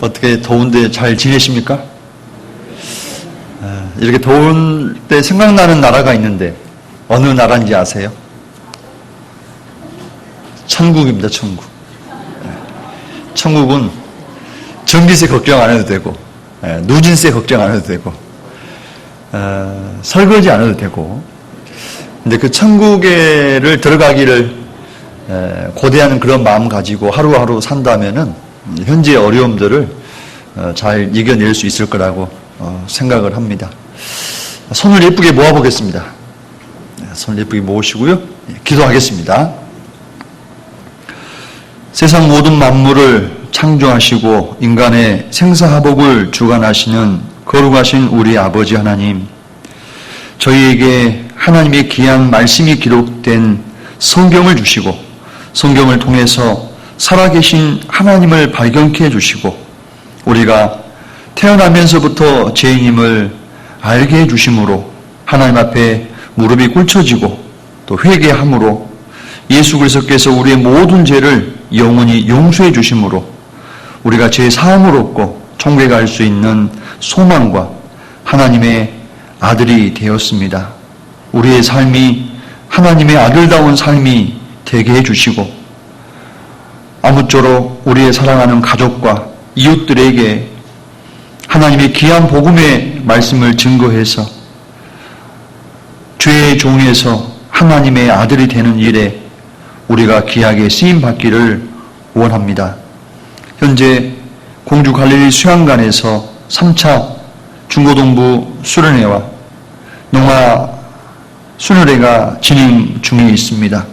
어떻게 더운데 잘 지내십니까? 이렇게 더울 때 생각나는 나라가 있는데 어느 나라인지 아세요? 천국입니다. 천국. 천국은 전기세 걱정 안 해도 되고 누진세 걱정 안 해도 되고 설거지 안 해도 되고, 근데 그 천국에를 들어가기를 고대하는 그런 마음 가지고 하루하루 산다면은 현재의 어려움들을 잘 이겨낼 수 있을 거라고 생각을 합니다. 손을 예쁘게 모아보겠습니다. 손을 예쁘게 모으시고요. 기도하겠습니다. 세상 모든 만물을 창조하시고 인간의 생사화복을 주관하시는 거룩하신 우리 아버지 하나님, 저희에게 하나님의 귀한 말씀이 기록된 성경을 주시고 성경을 통해서 살아계신 하나님을 발견케 해주시고 우리가 태어나면서부터 죄인임을 알게 해주심으로 하나님 앞에 무릎이 꿇혀지고 또 회개함으로 예수 그리스도께서 우리의 모든 죄를 영원히 용서해 주심으로 우리가 죄 사함을 얻고 천국에 갈 수 있는 소망과 하나님의 아들이 되었습니다. 우리의 삶이 하나님의 아들다운 삶이 되게 해주시고 아무쪼록 우리의 사랑하는 가족과 이웃들에게 하나님의 귀한 복음의 말씀을 증거해서 죄의 종에서 하나님의 아들이 되는 일에 우리가 귀하게 쓰임받기를 원합니다. 현재 공주 갈릴리 수양관에서 3차 중고동부 수련회와 농아 수련회가 진행 중에 있습니다.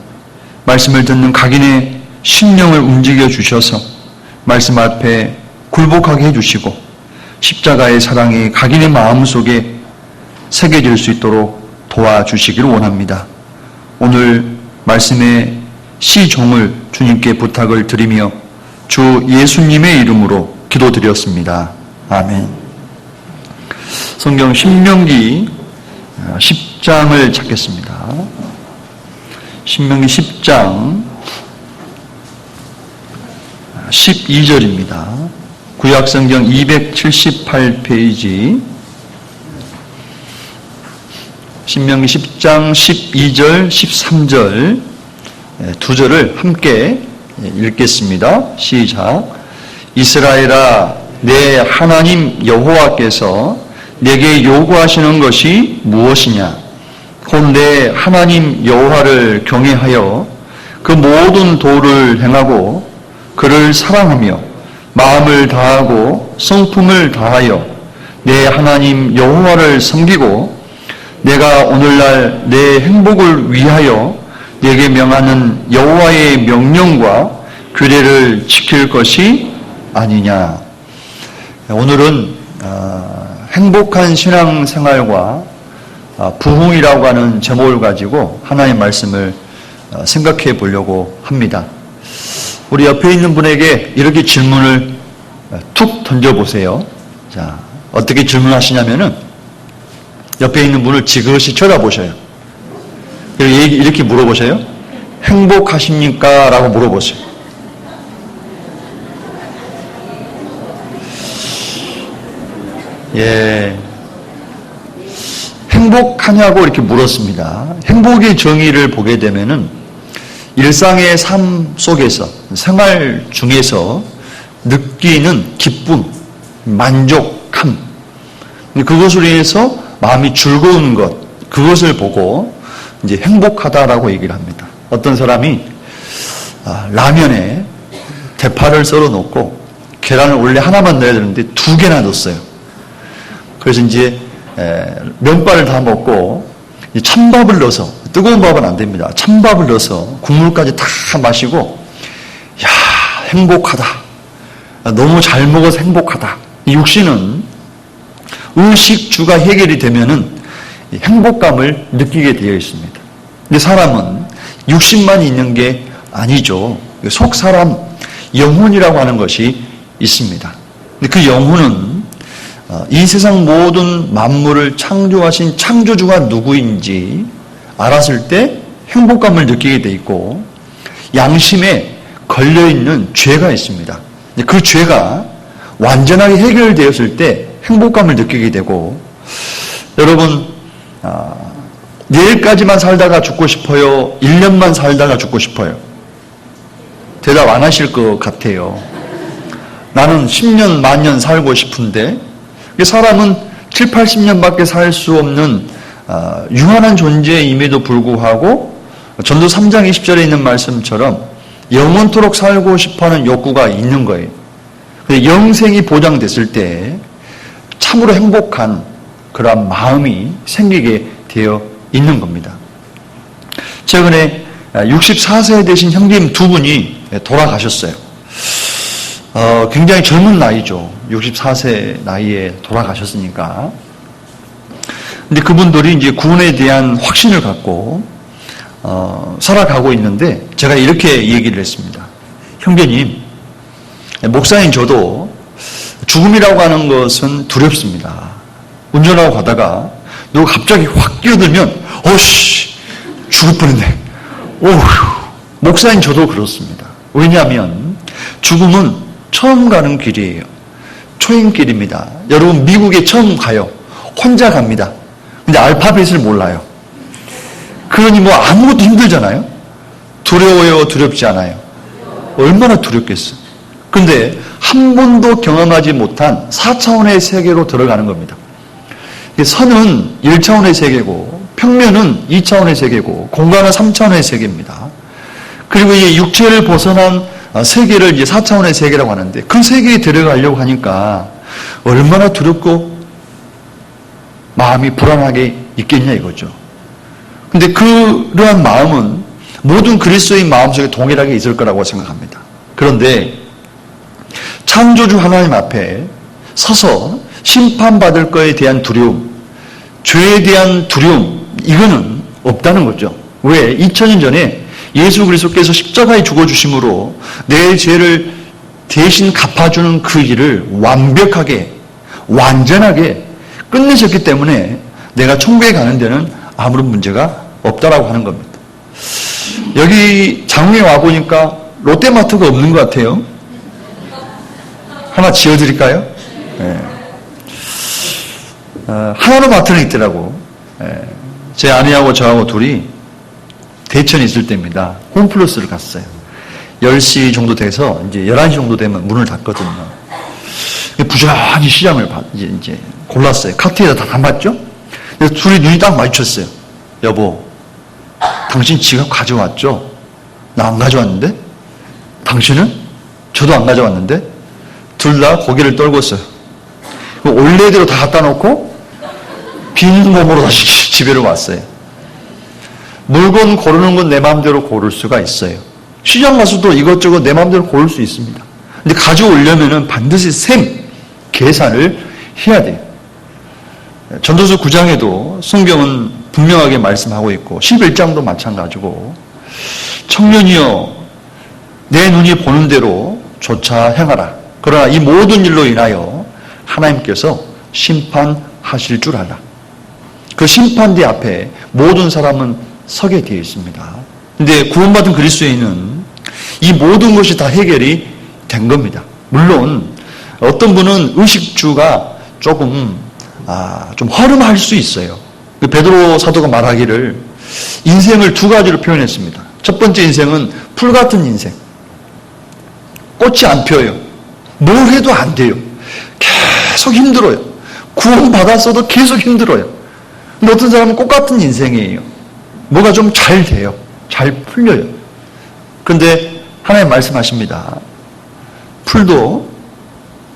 말씀을 듣는 각인의 심령을 움직여 주셔서 말씀 앞에 굴복하게 해주시고 십자가의 사랑이 각인의 마음속에 새겨질 수 있도록 도와주시기를 원합니다. 오늘 말씀의 시종을 주님께 부탁을 드리며 주 예수님의 이름으로 기도드렸습니다. 아멘. 성경 신명기 10장을 찾겠습니다. 신명기 10장 12절입니다. 구약성경 278페이지 신명기 10장 12절 13절 두 절을 함께 읽겠습니다. 시작. 이스라엘아, 내 하나님 여호와께서 내게 요구하시는 것이 무엇이냐? 곧 내 하나님 여호와를 경외하여 그 모든 도를 행하고 그를 사랑하며 마음을 다하고 성품을 다하여 내 하나님 여호와를 섬기고 내가 오늘날 내 행복을 위하여 내게 명하는 여호와의 명령과 규례를 지킬 것이 아니냐. 오늘은 행복한 신앙생활과 부흥이라고 하는 제목을 가지고 하나님의 말씀을 생각해 보려고 합니다. 우리 옆에 있는 분에게 이렇게 질문을 툭 던져보세요. 자, 어떻게 질문하시냐면은 옆에 있는 분을 지그시 쳐다보셔요. 그리고 이렇게 물어보셔요. 행복하십니까? 라고 물어보세요. 예. 행복하냐고 이렇게 물었습니다. 행복의 정의를 보게 되면은 일상의 삶 속에서, 생활 중에서 느끼는 기쁨, 만족함, 그것으로 인해서 마음이 즐거운 것, 그것을 보고 이제 행복하다라고 얘기를 합니다. 어떤 사람이 라면에 대파를 썰어 놓고 계란을 원래 하나만 넣어야 되는데 2개나 넣었어요. 그래서 이제 면발을 다 먹고 찬밥을 넣어서, 뜨거운 밥은 안 됩니다. 찬밥을 넣어서 국물까지 다 마시고, 야, 행복하다. 너무 잘 먹어서 행복하다. 이 육신은 의식주가 해결이 되면은 행복감을 느끼게 되어 있습니다. 근데 사람은 육신만 있는 게 아니죠. 속 사람, 영혼이라고 하는 것이 있습니다. 근데 그 영혼은 이 세상 모든 만물을 창조하신 창조주가 누구인지 알았을 때 행복감을 느끼게 돼 있고, 양심에 걸려있는 죄가 있습니다. 그 죄가 완전하게 해결되었을 때 행복감을 느끼게 되고, 여러분, 내일까지만 살다가 죽고 싶어요? 1년만 살다가 죽고 싶어요? 대답 안 하실 것 같아요. 나는 10년, 만년 살고 싶은데, 사람은 7, 80년밖에 살 수 없는 유한한 존재임에도 불구하고 전도 3장 20절에 있는 말씀처럼 영원토록 살고 싶어하는 욕구가 있는 거예요. 영생이 보장됐을 때 참으로 행복한 그런 마음이 생기게 되어 있는 겁니다. 최근에 64세 되신 형님 두 분이 돌아가셨어요. 굉장히 젊은 나이죠. 64세 나이에 돌아가셨으니까. 근데 그분들이 이제 구원에 대한 확신을 갖고 살아가고 있는데, 제가 이렇게 얘기를 했습니다. 형제님, 목사인 저도 죽음이라고 하는 것은 두렵습니다. 운전하고 가다가 누가 갑자기 확 끼어들면 어씨 죽을 뻔했네. 오휴. 목사인 저도 그렇습니다. 왜냐하면 죽음은 처음 가는 길이에요. 초행길입니다. 여러분 미국에 처음 가요. 혼자 갑니다. 근데 알파벳을 몰라요. 그러니 뭐 아무것도 힘들잖아요. 두려워요, 두렵지 않아요? 얼마나 두렵겠어. 근데 한 번도 경험하지 못한 4차원의 세계로 들어가는 겁니다. 선은 1차원의 세계고, 평면은 2차원의 세계고, 공간은 3차원의 세계입니다. 그리고 이 육체를 벗어난 세계를 이제 4차원의 세계라고 하는데, 그 세계에 들어가려고 하니까 얼마나 두렵고 마음이 불안하게 있겠냐 이거죠. 근데 그러한 마음은 모든 그리스도인 마음속에 동일하게 있을 거라고 생각합니다. 그런데 창조주 하나님 앞에 서서 심판받을 거에 대한 두려움, 죄에 대한 두려움, 이거는 없다는 거죠. 왜? 2000년 전에 예수 그리스도께서 십자가에 죽어주심으로 내 죄를 대신 갚아주는 그 일을 완벽하게, 완전하게 끝내셨기 때문에 내가 천국에 가는 데는 아무런 문제가 없다라고 하는 겁니다. 여기 장흥에 와보니까 롯데마트가 없는 것 같아요. 하나 지어드릴까요? 네. 하나로마트는 있더라고. 제 아내하고 저하고 둘이 대천에 있을 때입니다. 홈플러스를 갔어요. 10시 정도 돼서 이제 11시 정도 되면 문을 닫거든요. 부지런히 시장을 이제 골랐어요. 카트에다 다 담았죠? 그래서 둘이 눈이 딱 마주쳤어요. 여보, 당신 지갑 가져왔죠? 나 안 가져왔는데? 당신은? 저도 안 가져왔는데? 둘 다 고개를 떨궜어요. 원래대로 다 갖다 놓고 빈 몸으로 다시 집에로 왔어요. 물건 고르는 건 내 마음대로 고를 수가 있어요. 시장 가서도 이것저것 내 마음대로 고를 수 있습니다. 근데 가져오려면 반드시 계산을 해야 돼요. 전도서 9장에도 성경은 분명하게 말씀하고 있고 11장도 마찬가지고, 청년이여 내 눈이 보는 대로 조차 행하라. 그러나 이 모든 일로 인하여 하나님께서 심판하실 줄 알라. 그 심판대 앞에 모든 사람은 서게 되어 있습니다. 근데 구원받은 그리스도인은 이 모든 것이 다 해결이 된 겁니다. 물론 어떤 분은 의식주가 조금 좀 허름할 수 있어요. 베드로 사도가 말하기를 인생을 두 가지로 표현했습니다. 첫 번째 인생은 풀 같은 인생. 꽃이 안 펴요. 뭘 해도 안 돼요. 계속 힘들어요. 구원받았어도 계속 힘들어요. 근데 어떤 사람은 꽃 같은 인생이에요. 뭐가 좀 잘 돼요. 잘 풀려요. 그런데 하나님 말씀하십니다. 풀도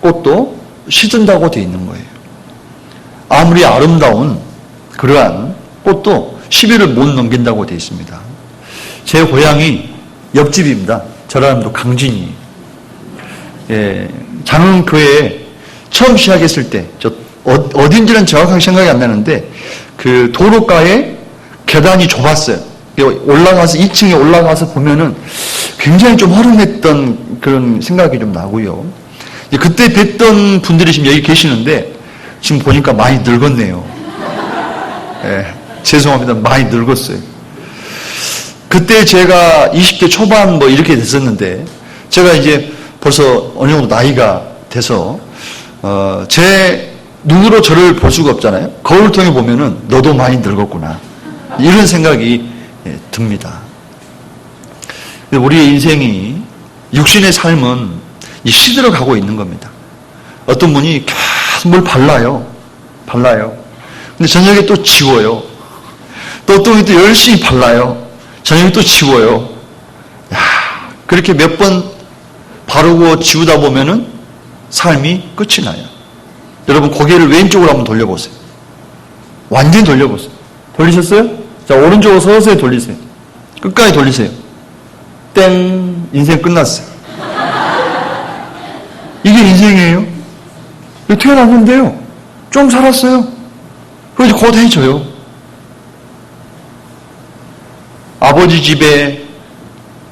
꽃도 시든다고 되어 있는 거예요. 아무리 아름다운 그러한 꽃도 시비를 못 넘긴다고 되어 있습니다. 제 고향이 옆집입니다. 저라도 강진이. 장흥교회에 처음 시작했을 때, 어딘지는 정확하게 생각이 안 나는데, 그 도로가에 계단이 좁았어요. 올라가서, 2층에 올라가서 보면은 굉장히 좀 허름했던 그런 생각이 좀 나고요. 그때 뵀던 분들이 지금 여기 계시는데, 지금 보니까 많이 늙었네요. 죄송합니다. 많이 늙었어요. 그때 제가 20대 초반 뭐 이렇게 됐었는데, 제가 이제 벌써 어느 정도 나이가 돼서 제 눈으로 저를 볼 수가 없잖아요. 거울 통해 보면은 너도 많이 늙었구나. 이런 생각이 듭니다. 우리의 인생이 육신의 삶은 시들어 가고 있는 겁니다. 어떤 분이 계속 뭘 발라요. 근데 저녁에 또 지워요. 또 어떤 분이 또 열심히 발라요. 저녁에 또 지워요. 그렇게 몇 번 바르고 지우다 보면은 삶이 끝이 나요. 여러분 고개를 왼쪽으로 한번 돌려보세요. 완전히 돌려보세요. 돌리셨어요? 자, 오른쪽으로 서서히 돌리세요. 끝까지 돌리세요. 땡! 인생 끝났어요. 이게 인생이에요. 태어났는데요. 좀 살았어요. 그래서 곧 해져요. 아버지 집에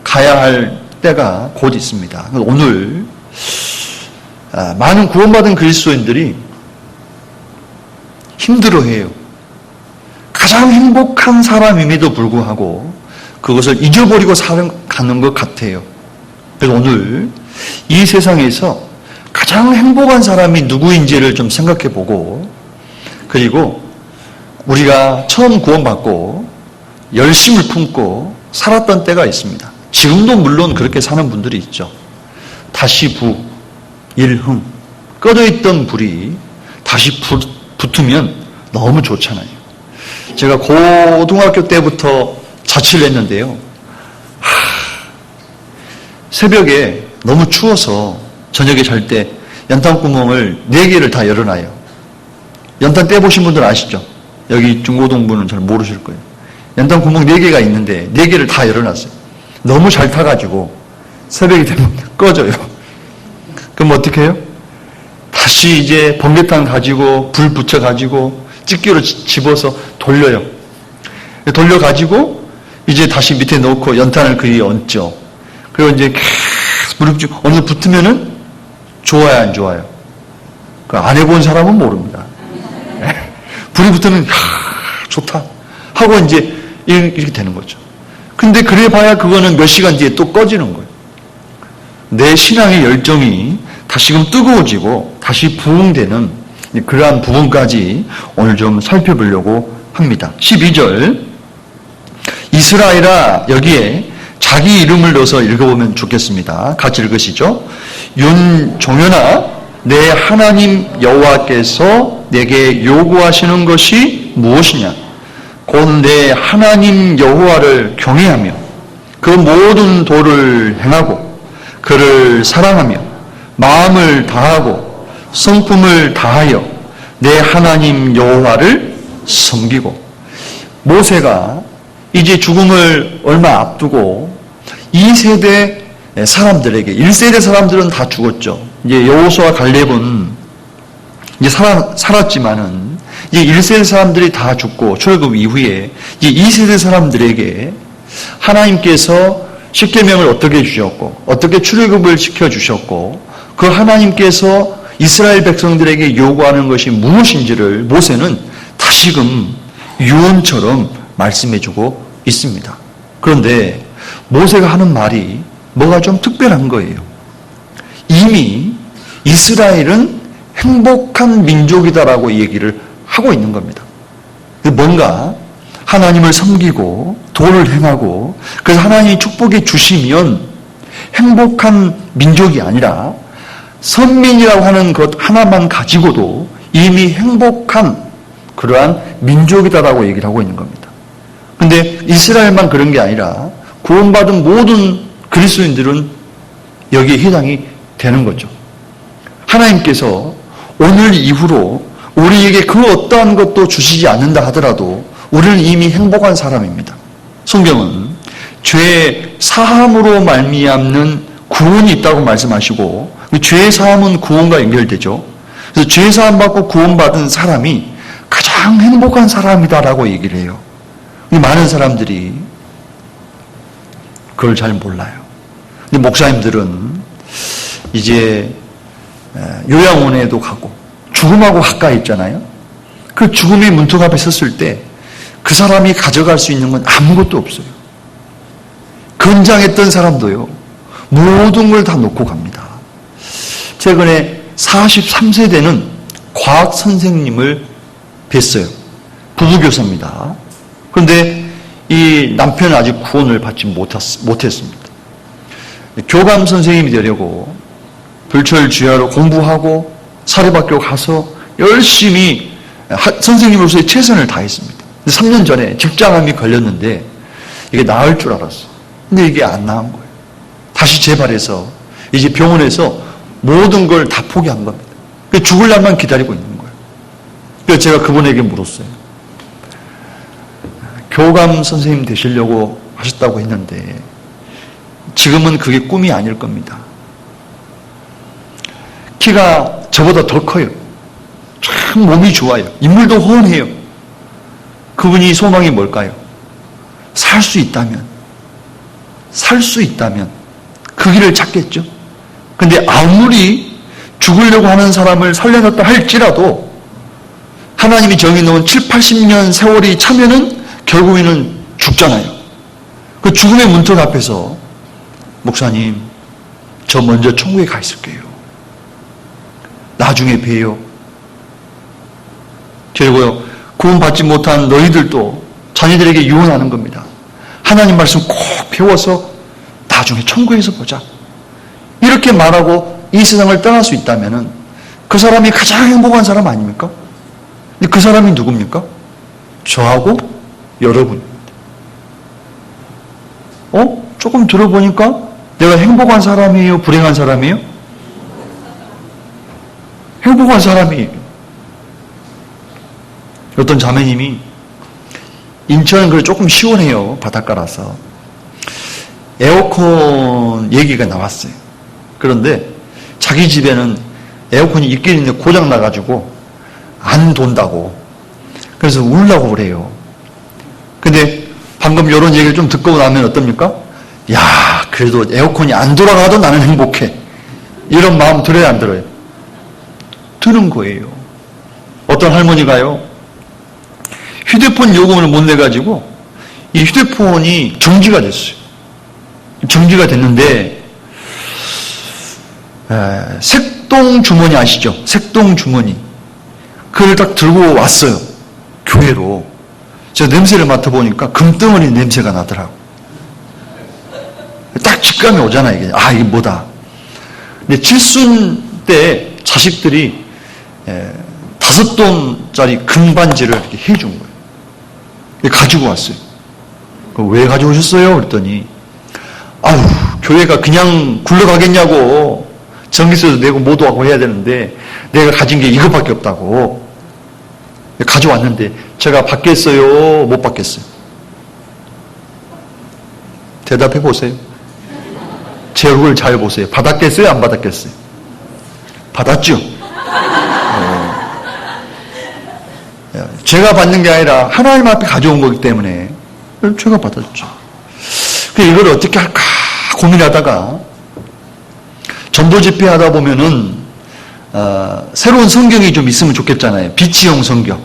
가야 할 때가 곧 있습니다. 오늘 많은 구원받은 그리스도인들이 힘들어해요. 가장 행복한 사람임에도 불구하고 그것을 잊어버리고 살아가는 것 같아요. 그래서 오늘 이 세상에서 가장 행복한 사람이 누구인지를 좀 생각해보고, 그리고 우리가 처음 구원받고 열심을 품고 살았던 때가 있습니다. 지금도 물론 그렇게 사는 분들이 있죠. 다시 일흥, 꺼져있던 불이 다시 붙으면 너무 좋잖아요. 제가 고등학교 때부터 자취를 했는데요. 새벽에 너무 추워서 저녁에 잘 때 연탄구멍을 4개를 다 열어놔요. 연탄 떼보신 분들 아시죠? 여기 중고등부는 잘 모르실 거예요. 연탄구멍 4개가 있는데 4개를 다 열어놨어요. 너무 잘 타가지고 새벽이 되면 꺼져요. 그럼 어떻게 해요? 다시 이제 번개탄 가지고 불 붙여가지고 집게로 집어서 돌려요. 돌려가지고 이제 다시 밑에 넣고 연탄을 그 위에 얹죠. 그리고 이제 계속 불이 어느 붙으면은 좋아요, 안 좋아요? 안 해본 사람은 모릅니다. 불이 붙으면 좋다 하고 이제 이렇게 되는 거죠. 근데 그래 봐야 그거는 몇 시간 뒤에 또 꺼지는 거예요. 내 신앙의 열정이 다시금 뜨거워지고 다시 부흥되는 그러한 부분까지 오늘 좀 살펴보려고 합니다. 12절, 이스라엘아, 여기에 자기 이름을 넣어서 읽어보면 좋겠습니다. 같이 읽으시죠. 윤종현아, 내 하나님 여호와께서 내게 요구하시는 것이 무엇이냐? 곧 내 하나님 여호와를 경외하며 그 모든 도를 행하고 그를 사랑하며 마음을 다하고 성품을 다하여 내 하나님 여호와를 섬기고. 모세가 이제 죽음을 얼마 앞두고 2세대 사람들에게, 1세대 사람들은 다 죽었죠. 이제 여호수아 갈렙은 이제 살았지만은 이제 1세대 사람들이 다 죽고 출애굽 이후에 이제 2세대 사람들에게 하나님께서 십계명을 어떻게 주셨고 어떻게 출애굽을 시켜 주셨고 그 하나님께서 이스라엘 백성들에게 요구하는 것이 무엇인지를 모세는 다시금 유언처럼 말씀해주고 있습니다. 그런데 모세가 하는 말이 뭐가 좀 특별한 거예요. 이미 이스라엘은 행복한 민족이다라고 얘기를 하고 있는 겁니다. 뭔가 하나님을 섬기고 도를 행하고 그래서 하나님이 축복해 주시면 행복한 민족이 아니라 선민이라고 하는 것 하나만 가지고도 이미 행복한 그러한 민족이다라고 얘기를 하고 있는 겁니다. 그런데 이스라엘만 그런 게 아니라 구원받은 모든 그리스도인들은 여기에 해당이 되는 거죠. 하나님께서 오늘 이후로 우리에게 그 어떠한 것도 주시지 않는다 하더라도 우리는 이미 행복한 사람입니다. 성경은 죄 사함으로 말미암는 구원이 있다고 말씀하시고 죄 사함은 구원과 연결되죠. 그래서 죄 사함 받고 구원받은 사람이 가장 행복한 사람이다라고 얘기를 해요. 많은 사람들이 그걸 잘 몰라요. 근데 목사님들은 이제 요양원에도 가고 죽음하고 가까이 있잖아요. 그 죽음의 문턱 앞에 섰을 때 그 사람이 가져갈 수 있는 건 아무것도 없어요. 건장했던 사람도요, 모든 걸 다 놓고 갑니다. 최근에 43세 되는 과학 선생님을 뵀어요. 부부교사입니다. 그런데 이 남편은 아직 구원을 받지 못했습니다. 교감 선생님이 되려고 불철주야로 공부하고 사립학교 가서 열심히 선생님으로서의 최선을 다했습니다. 3년 전에 직장암이 걸렸는데 이게 나을 줄 알았어요. 근데 이게 안 나은 거예요. 다시 재발해서 이제 병원에서 모든 걸 다 포기한 겁니다. 죽을 날만 기다리고 있는 거예요. 그래서 제가 그분에게 물었어요. 교감 선생님 되시려고 하셨다고 했는데 지금은 그게 꿈이 아닐 겁니다. 키가 저보다 더 커요. 참 몸이 좋아요. 인물도 훤해요. 그분이 소망이 뭘까요? 살 수 있다면 그 길을 찾겠죠. 근데 아무리 죽으려고 하는 사람을 살려놨다 할지라도 하나님이 정해놓은 7, 80년 세월이 차면은 결국에는 죽잖아요. 그 죽음의 문턱 앞에서 목사님, 저 먼저 천국에 가 있을게요. 나중에 봬요. 그리고요, 구원받지 못한 너희들도 자녀들에게 유언하는 겁니다. 하나님 말씀 꼭 배워서 나중에 천국에서 보자. 이렇게 말하고 이 세상을 떠날 수 있다면 그 사람이 가장 행복한 사람 아닙니까? 근데 그 사람이 누굽니까? 저하고 여러분. 조금 들어보니까 내가 행복한 사람이에요? 불행한 사람이에요? 행복한 사람이에요. 어떤 자매님이 인천은 그래 조금 시원해요. 바닷가라서. 에어컨 얘기가 나왔어요. 그런데 자기 집에는 에어컨이 있긴 있는데 고장 나가지고 안 돈다고. 그래서 울라고 그래요. 근데 방금 이런 얘기를 좀 듣고 나면 어떻습니까? 야, 그래도 에어컨이 안 돌아가도 나는 행복해. 이런 마음 들어요, 안 들어요? 드는 거예요. 어떤 할머니가요, 휴대폰 요금을 못 내가지고 이 휴대폰이 정지가 됐어요. 정지가 됐는데 색동 주머니 아시죠? 색동 주머니. 그걸 딱 들고 왔어요. 교회로. 제가 냄새를 맡아보니까 금덩어리 냄새가 나더라고. 딱 직감이 오잖아, 이게. 아, 이게 뭐다. 근데 칠순 때 자식들이 5돈짜리 금반지를 이렇게 해준 거예요. 가지고 왔어요. 왜 가져오셨어요? 그랬더니, 아유, 교회가 그냥 굴러가겠냐고. 전기세도 내고 뭐도 하고 해야 되는데, 내가 가진 게 이것밖에 없다고. 가져왔는데, 제가 받겠어요? 못 받겠어요? 대답해 보세요. 제 얼굴 잘 보세요. 받았겠어요? 안 받았겠어요? 받았죠? 제가 받는 게 아니라 하나님 앞에 가져온 거기 때문에 제가 받았죠. 이걸 어떻게 할까 고민하다가 전도 집회하다 보면은 새로운 성경이 좀 있으면 좋겠잖아요. 비치용 성경.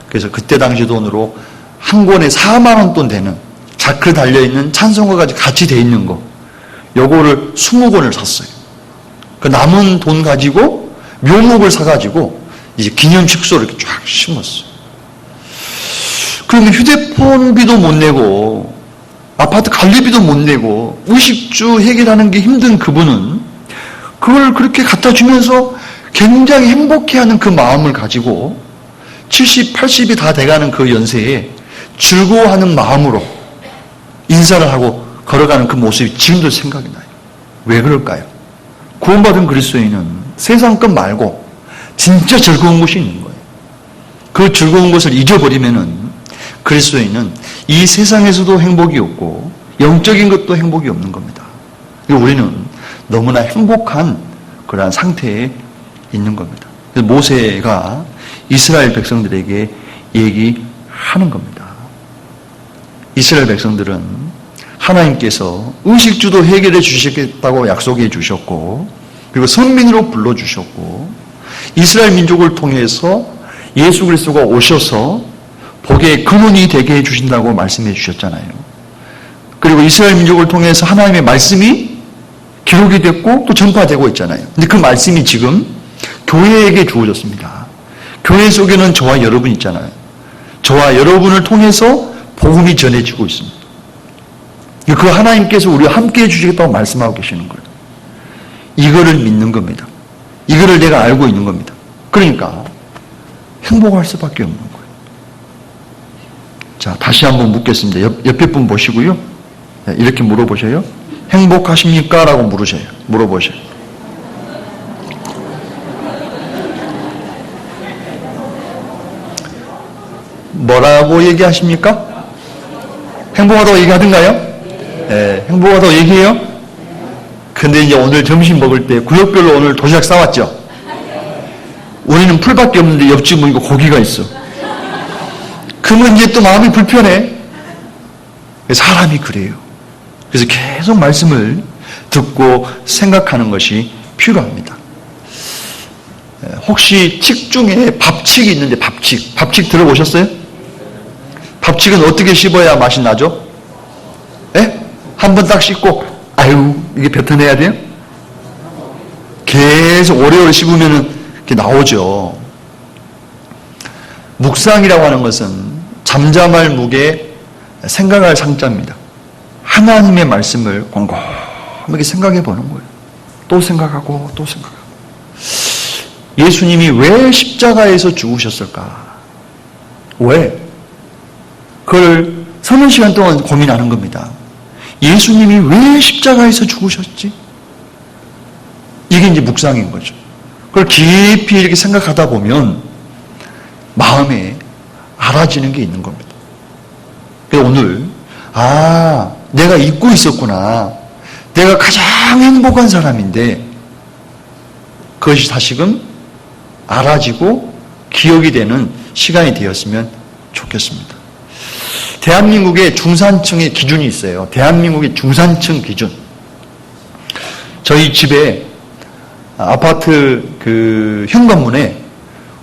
그래서 그때 당시 돈으로 한 권에 4만 원 돈 되는 자크 달려있는 찬송가가 같이 돼 있는 거, 요거를 20권을 샀어요. 그 남은 돈 가지고 묘목을 사가지고 이제 기념 축소를 이렇게 쫙 심었어요. 그러면 휴대폰비도 못 내고 아파트 관리비도 못 내고 의식주 해결하는 게 힘든 그분은 그걸 그렇게 갖다 주면서 굉장히 행복해하는 그 마음을 가지고 70, 80이 다 돼가는 그 연세에 즐거워하는 마음으로 인사를 하고 걸어가는 그 모습이 지금도 생각이 나요. 왜 그럴까요? 구원받은 그리스도인은 세상 것 말고 진짜 즐거운 것이 있는 거예요. 그 즐거운 것을 잊어버리면은 그리스도인은 이 세상에서도 행복이 없고 영적인 것도 행복이 없는 겁니다. 우리는 너무나 행복한 그러한 상태에 있는 겁니다. 그래서 모세가 이스라엘 백성들에게 얘기하는 겁니다. 이스라엘 백성들은 하나님께서 의식주도 해결해 주시겠다고 약속해 주셨고, 그리고 선민으로 불러주셨고, 이스라엘 민족을 통해서 예수 그리스도가 오셔서 복의 근원이 되게 해주신다고 말씀해 주셨잖아요. 그리고 이스라엘 민족을 통해서 하나님의 말씀이 기록이 됐고 또 전파되고 있잖아요. 근데 그 말씀이 지금 교회에게 주어졌습니다. 교회 속에는 저와 여러분 있잖아요. 저와 여러분을 통해서 복음이 전해지고 있습니다. 그 하나님께서 우리와 함께 해주시겠다고 말씀하고 계시는 거예요. 이거를 믿는 겁니다. 이거를 내가 알고 있는 겁니다. 그러니까 행복할 수밖에 없는 거예요. 자, 다시 한번 묻겠습니다. 옆에 분 보시고요. 이렇게 물어보셔요. 행복하십니까? 라고 물어보셔요. 뭐라고 얘기하십니까? 행복하다고 얘기하던가요? 네, 행복하다고 얘기해요? 근데 이제 오늘 점심 먹을 때 구역별로 오늘 도시락 싸왔죠? 우리는 풀밖에 없는데 옆집 보니까 고기가 있어. 그러면 이제 또 마음이 불편해. 사람이 그래요. 그래서 계속 말씀을 듣고 생각하는 것이 필요합니다. 혹시 칡 중에 밥칡이 있는데 밥칡 들어보셨어요? 밥칡은 어떻게 씹어야 맛이 나죠? 예? 한 번 딱 씹고 아유 이게 뱉어내야 돼요? 계속 오래오래 씹으면 이렇게 나오죠. 묵상이라고 하는 것은 잠잠할 묵에 생각할 상자입니다. 하나님의 말씀을 곰곰하게 생각해 보는 거예요. 또 생각하고 또 생각하고. 예수님이 왜 십자가에서 죽으셨을까? 왜? 그걸 서너 시간 동안 고민하는 겁니다. 예수님이 왜 십자가에서 죽으셨지? 이게 이제 묵상인 거죠. 그걸 깊이 이렇게 생각하다 보면 마음에 알아지는 게 있는 겁니다. 그래서 오늘 내가 잊고 있었구나. 내가 가장 행복한 사람인데 그것이 다시금 알아지고 기억이 되는 시간이 되었으면 좋겠습니다. 대한민국의 중산층의 기준이 있어요. 대한민국의 중산층 기준. 저희 집에 아파트 그 현관문에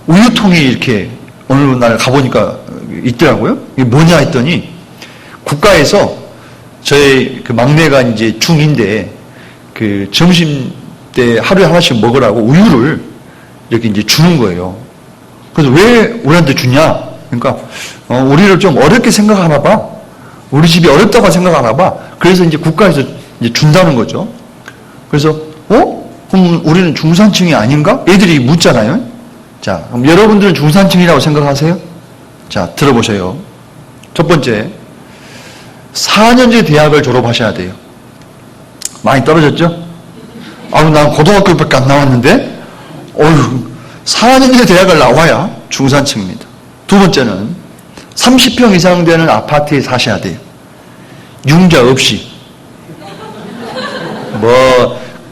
우유통이 이렇게 어느 날 가보니까 있더라고요. 이게 뭐냐 했더니 국가에서 저희 그 막내가 이제 중2인데 그 점심 때 하루에 하나씩 먹으라고 우유를 이렇게 이제 주는 거예요. 그래서 왜 우리한테 주냐? 그러니까 우리를 좀 어렵게 생각하나 봐. 우리 집이 어렵다고 생각하나 봐. 그래서 이제 국가에서 이제 준다는 거죠. 그래서 그럼 우리는 중산층이 아닌가? 애들이 묻잖아요. 자, 그럼 여러분들은 중산층이라고 생각하세요? 자, 들어보세요. 첫 번째, 4년제 대학을 졸업하셔야 돼요. 많이 떨어졌죠? 난 고등학교밖에 안 나왔는데, 4년제 대학을 나와야 중산층입니다. 두 번째는 30평 이상 되는 아파트에 사셔야 돼요. 융자 없이.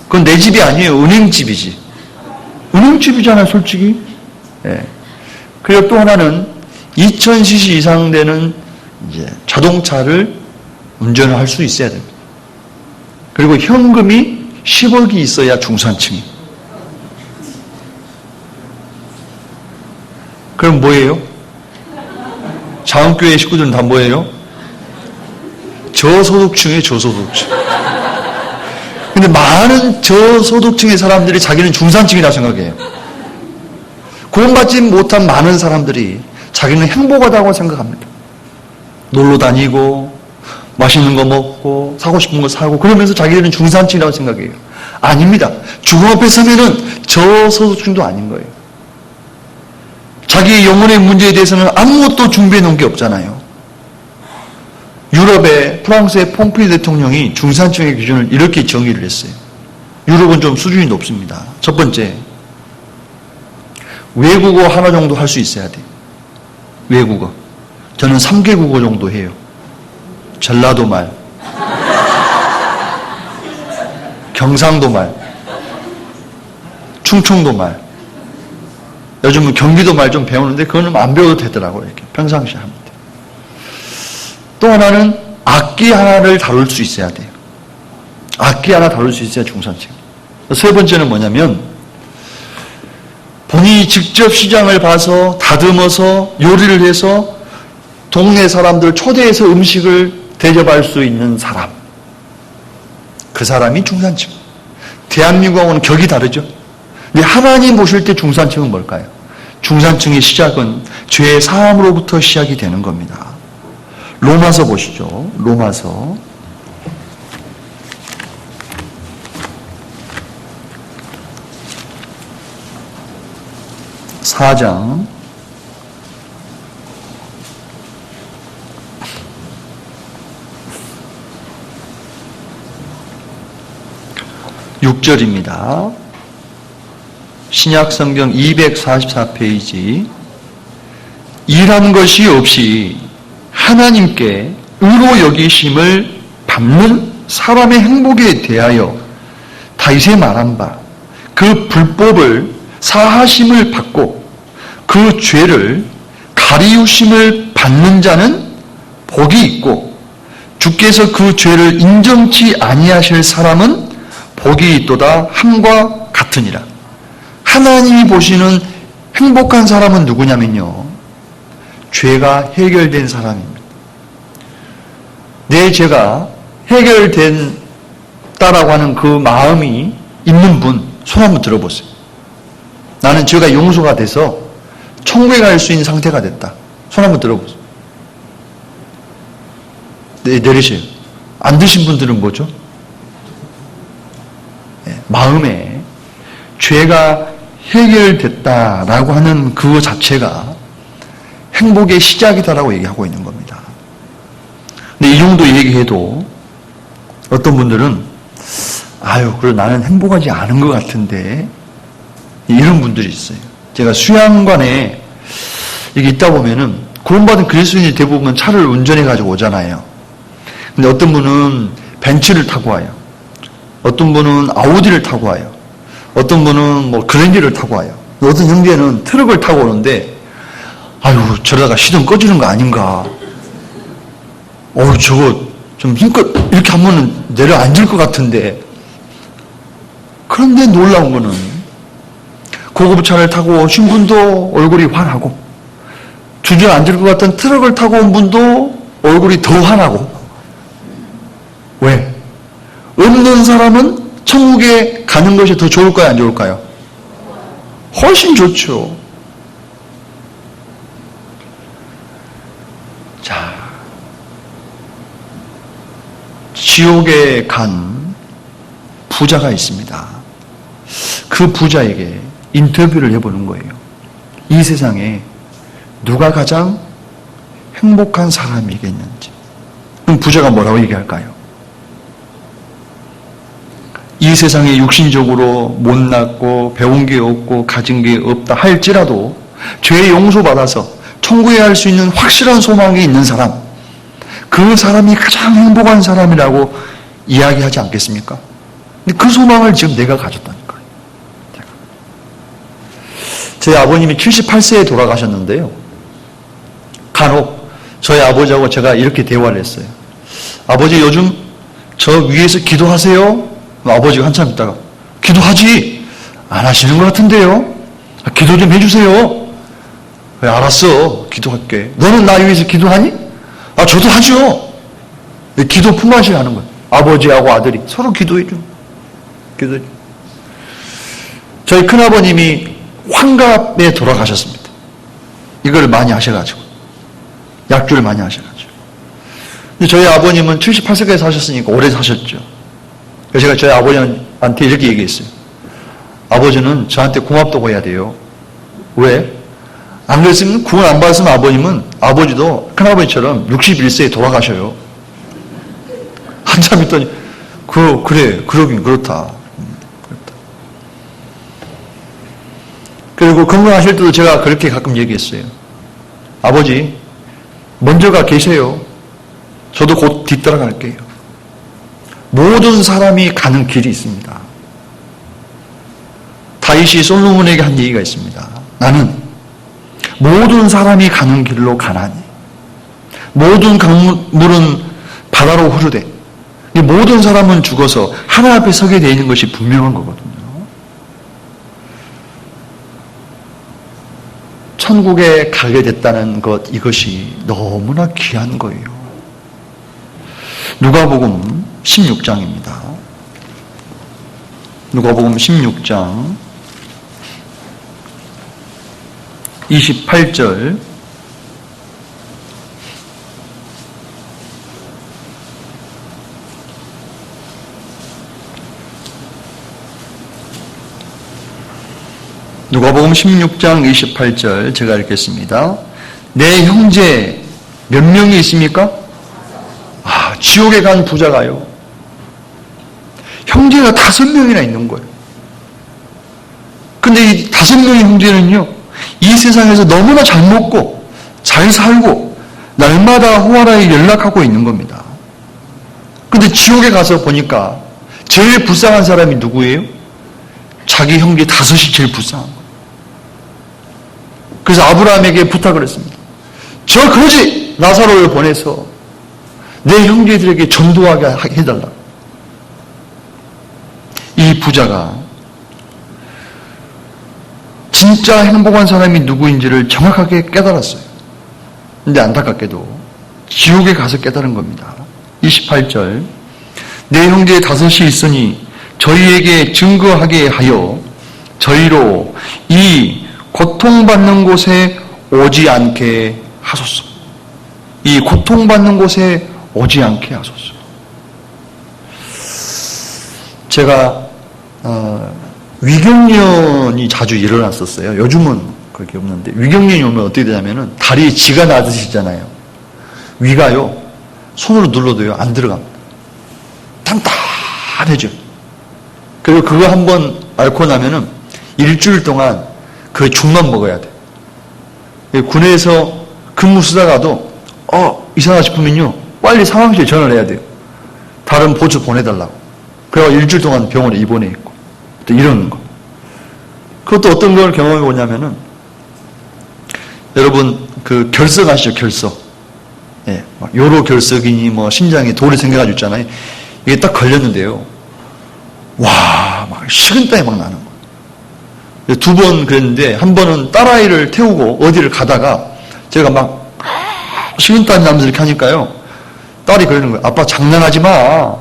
그건 내 집이 아니에요. 은행집이지. 은행집이잖아요, 솔직히. 예. 그리고 또 하나는 2000cc 이상 되는 이제 자동차를 운전을 할 수 있어야 됩니다. 그리고 현금이 10억이 있어야 중산층이. 그럼 뭐예요? 자원교회 식구들은 다 뭐예요? 저소득층이에요, 저소득층. 근데 많은 저소득층의 사람들이 자기는 중산층이라고 생각해요. 구원받지 못한 많은 사람들이 자기는 행복하다고 생각합니다. 놀러 다니고 맛있는 거 먹고 사고 싶은 거 사고 그러면서 자기들은 중산층이라고 생각해요. 아닙니다. 주님 앞에 서면은 저소득층도 아닌 거예요. 자기의 영혼의 문제에 대해서는 아무것도 준비해 놓은 게 없잖아요. 유럽의 프랑스의 폼페이 대통령이 중산층의 기준을 이렇게 정의를 했어요. 유럽은 좀 수준이 높습니다. 첫 번째, 외국어 하나 정도 할 수 있어야 돼요. 외국어. 저는 3개 국어 정도 해요. 전라도 말, 경상도 말, 충청도 말. 요즘은 경기도 말 좀 배우는데 그거는 안 배워도 되더라고요. 이렇게 평상시에 하면 돼요. 또 하나는 악기 하나를 다룰 수 있어야 돼요. 악기 하나 다룰 수 있어야 중산층. 세 번째는 뭐냐면 본인이 직접 시장을 봐서 다듬어서 요리를 해서 동네 사람들 초대해서 음식을 대접할 수 있는 사람. 그 사람이 중산층. 대한민국하고는 격이 다르죠. 근데 하나님 보실 때 중산층은 뭘까요? 중산층의 시작은 죄 사함으로부터 시작이 되는 겁니다. 로마서 보시죠. 로마서 4장 6절입니다. 신약성경 244페이지. 일한 것이 없이 하나님께 의로 여기심을 받는 사람의 행복에 대하여 다윗의 말한 바 그 불법을 사하심을 받고 그 죄를 가리우심을 받는 자는 복이 있고 주께서 그 죄를 인정치 아니하실 사람은 복이 있도다 함과 같으니라. 하나님이 보시는 행복한 사람은 누구냐면요, 죄가 해결된 사람입니다. 내 죄가 해결된다라고 하는 그 마음이 있는 분 손 한번 들어보세요. 나는 죄가 용서가 돼서 천국에 갈 수 있는 상태가 됐다. 손 한번 들어보세요. 네, 내리세요. 안 드신 분들은 뭐죠? 네, 마음에 죄가 해결됐다라고 하는 그 자체가 행복의 시작이다라고 얘기하고 있는 겁니다. 근데 이 정도 얘기해도 어떤 분들은 아유, 그래 나는 행복하지 않은 것 같은데, 이런 분들이 있어요. 제가 수양관에 이게 있다 보면은 구원받은 그리스도인이 대부분 차를 운전해 가지고 오잖아요. 근데 어떤 분은 벤츠를 타고 와요. 어떤 분은 아우디를 타고 와요. 어떤 분은 뭐 그랜저를 타고 와요. 어떤 형제는 트럭을 타고 오는데, 아유, 저러다가 시동 꺼지는 거 아닌가. 저거 좀 힘껏 이렇게 하면은 내려앉을 것 같은데. 그런데 놀라운 거는 고급차를 타고 오신 분도 얼굴이 환하고, 주저앉을 것 같은 트럭을 타고 온 분도 얼굴이 더 환하고. 왜? 없는 사람은 천국에 가는 것이 더 좋을까요, 안 좋을까요? 훨씬 좋죠. 자, 지옥에 간 부자가 있습니다. 그 부자에게 인터뷰를 해보는 거예요. 이 세상에 누가 가장 행복한 사람이겠는지. 그럼 부자가 뭐라고 얘기할까요? 이 세상에 육신적으로 못났고 배운 게 없고 가진 게 없다 할지라도 죄 용서받아서 천국에 갈 수 있는 확실한 소망이 있는 사람, 그 사람이 가장 행복한 사람이라고 이야기하지 않겠습니까? 근데 그 소망을 지금 내가 가졌다니까요. 저희 아버님이 78세에 돌아가셨는데요. 간혹 저희 아버지하고 제가 이렇게 대화를 했어요. 아버지, 요즘 저 위에서 기도하세요? 아버지가 한참 있다가 기도하지? 안 하시는 것 같은데요? 기도 좀 해주세요. 그래, 알았어. 기도할게. 너는 나 위해서 기도하니? 저도 하죠. 기도 품앗이 하는 거예요. 아버지하고 아들이 서로 기도해줘. 기도해줘. 저희 큰아버님이 환갑에 돌아가셨습니다. 이걸 많이 하셔가지고. 약주를 많이 하셔가지고. 근데 저희 아버님은 78세까지 사셨으니까 오래 사셨죠. 그래서 제가 저희 아버지한테 이렇게 얘기했어요. 아버지는 저한테 고맙다고 해야 돼요. 왜? 안 그랬으면 구원 안 받았으면 아버지도 큰아버지처럼 61세에 돌아가셔요. 한참 있더니 그래 그러긴 그렇다. 그리고 건강하실 때도 제가 그렇게 가끔 얘기했어요. 아버지, 먼저 가 계세요. 저도 곧 뒤따라갈게요. 모든 사람이 가는 길이 있습니다. 다윗이 솔로몬에게 한 얘기가 있습니다. 나는 모든 사람이 가는 길로 가나니 모든 강물은 바다로 흐르되 모든 사람은 죽어서 하나 앞에 서게 되어 있는 것이 분명한 거거든요. 천국에 가게 됐다는 것, 이것이 너무나 귀한 거예요. 누가복음 16장입니다. 누가복음 16장 28절. 누가복음 16장 28절 제가 읽겠습니다. 내 형제 몇 명이 있습니까? 지옥에 간 부자가요. 형제가 5명이나 있는 거예요. 근데 이 5명의 형제는요, 이 세상에서 너무나 잘 먹고 잘 살고 날마다 호화라에 연락하고 있는 겁니다. 근데 지옥에 가서 보니까 제일 불쌍한 사람이 누구예요? 자기 형제 5이 제일 불쌍한 거예요. 그래서 아브라함에게 부탁을 했습니다. 저 거지 나사로를 보내서 내 형제들에게 전도하게 해달라. 이 부자가 진짜 행복한 사람이 누구인지를 정확하게 깨달았어요. 근데 안타깝게도 지옥에 가서 깨달은 겁니다. 28절. 내 형제 5이 있으니 저희에게 증거하게 하여 저희로 이 고통받는 곳에 오지 않게 하소서. 이 고통받는 곳에 오지 않게 하소서. 제가 위경련이 자주 일어났었어요. 요즘은 그렇게 없는데 위경련이 오면 어떻게 되냐면은 다리에 쥐가 나듯이잖아요. 위가요 손으로 눌러도요 안 들어갑니다. 단단해져. 그리고 그거 한번 앓고 나면은 일주일 동안 그 죽만 먹어야 돼. 군에서 근무 쓰다가도 이상하다 싶으면요 빨리 상황실에 전화를 해야 돼요. 다른 보조 보내달라고. 그래서 일주일 동안 병원에 입원해 있고 또 이런 거. 그것도 어떤 걸 경험해 보냐면은 여러분 그 결석 아시죠? 결석. 예, 막 요로 결석이니 뭐 심장에 돌이 생겨가지고 있잖아요. 이게 딱 걸렸는데요. 와, 막 식은땀이 막 나는 거예요. 2번 그랬는데 한 번은 딸아이를 태우고 어디를 가다가 제가 막 식은땀이 나면서 이렇게 하니까요. 딸이 그러는 거예요. 아빠 장난하지 마.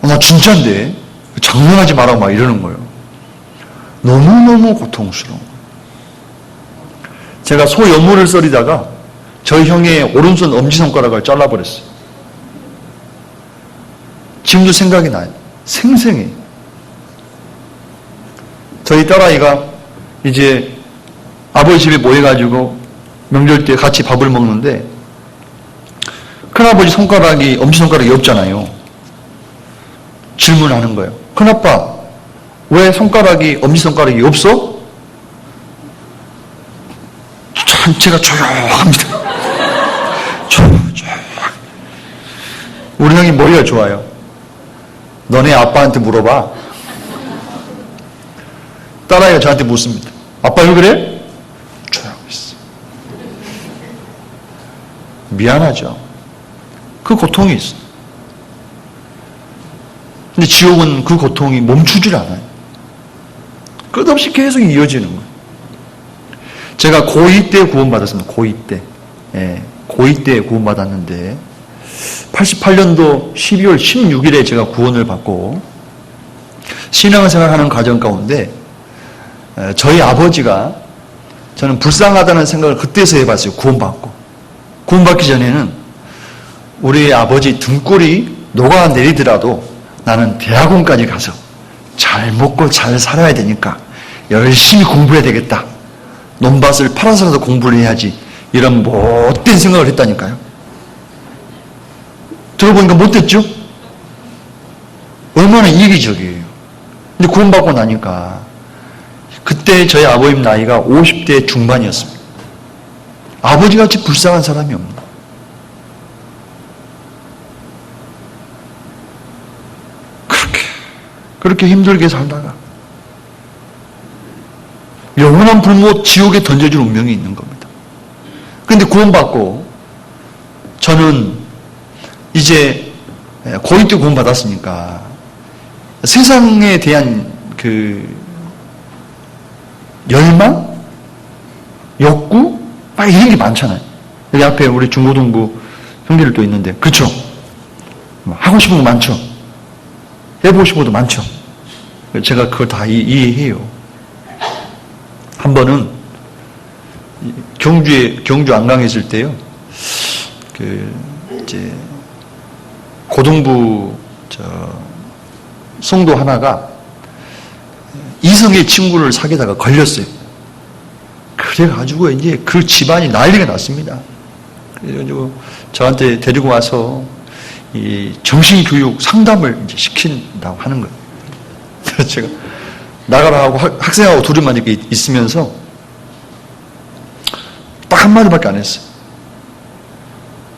나 진짜인데 장난하지 마라고 막 이러는 거예요. 너무너무 고통스러운 거예요. 제가 소여물을 썰이다가 저희 형의 오른손 엄지손가락을 잘라버렸어요. 지금도 생각이 나요. 생생해. 저희 딸아이가 이제 아버지 집에 모여가지고 명절 때 같이 밥을 먹는데 큰아버지 손가락이 엄지손가락이 없잖아요. 질문하는 거예요. 큰아빠 왜 손가락이 엄지손가락이 없어? 전체가 조용합니다. 조용. 우리 형이 머리가 좋아요. 너네 아빠한테 물어봐. 딸아이가 저한테 묻습니다. 아빠 왜 그래? 조용했어. 미안하죠. 그 고통이 있어. 근데 지옥은 그 고통이 멈추질 않아요. 끝없이 계속 이어지는 거예요. 제가 고2 때 구원받았습니다. 고2 때. 예, 고2 때 구원받았는데 88년도 12월 16일에 제가 구원을 받고 신앙생활하는 과정 가운데 저희 아버지가 저는 불쌍하다는 생각을 그때서 해봤어요. 구원받고. 구원받기 전에는 우리 아버지 등골이 녹아내리더라도 나는 대학원까지 가서 잘 먹고 잘 살아야 되니까 열심히 공부해야 되겠다. 논밭을 팔아서라도 공부를 해야지. 이런 못된 생각을 했다니까요. 들어보니까 못됐죠? 얼마나 이기적이에요. 근데 구원받고 나니까 그때 저희 아버님 나이가 50대 중반이었습니다. 아버지같이 불쌍한 사람이 없나. 그렇게 힘들게 살다가 영원한 불못 지옥에 던져질 운명이 있는 겁니다. 그런데 구원받고 저는 이제 고2 때 구원받았으니까 세상에 대한 그 열망? 욕구? 막 이런 게 많잖아요. 여기 앞에 우리 중고등부 형제들도 있는데 그렇죠? 하고 싶은 거 많죠? 해보고 싶은 것도 많죠? 제가 그걸 다 이해해요. 한 번은 경주 안강에 있을 때요. 이제 고등부 성도 하나가 이성의 친구를 사귀다가 걸렸어요. 그래가지고 이제 그 집안이 난리가 났습니다. 그래가지고 저한테 데리고 와서 이 정신교육 상담을 이제 시킨다고 하는 거예요. 그래서 제가 나가라 하고 학생하고 둘이만 이렇게 있으면서 딱 한마디밖에 안 했어요.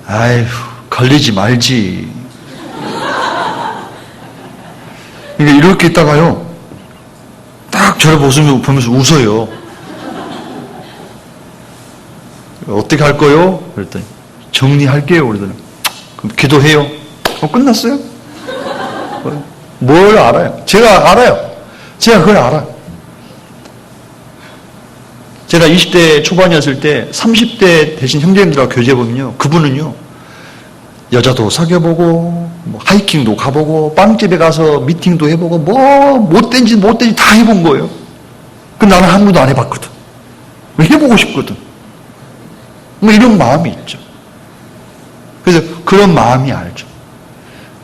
아휴, 걸리지 말지. 그러니까 이렇게 있다가요, 딱 저를 보면서 웃어요. 어떻게 할 거요? 그랬더니 정리할게요. 그러더니 그럼 기도해요. 끝났어요. 뭘 알아요? 제가 알아요. 제가 그걸 알아요. 제가 20대 초반이었을 때 30대 되신 형제님들하고 교제해보면요, 그분은요 여자도 사귀어보고 뭐 하이킹도 가보고 빵집에 가서 미팅도 해보고 뭐 못된지 다 해본 거예요. 근데 나는 한 번도 안 해봤거든. 해보고 싶거든. 뭐 이런 마음이 있죠. 그래서 그런 마음이 알죠.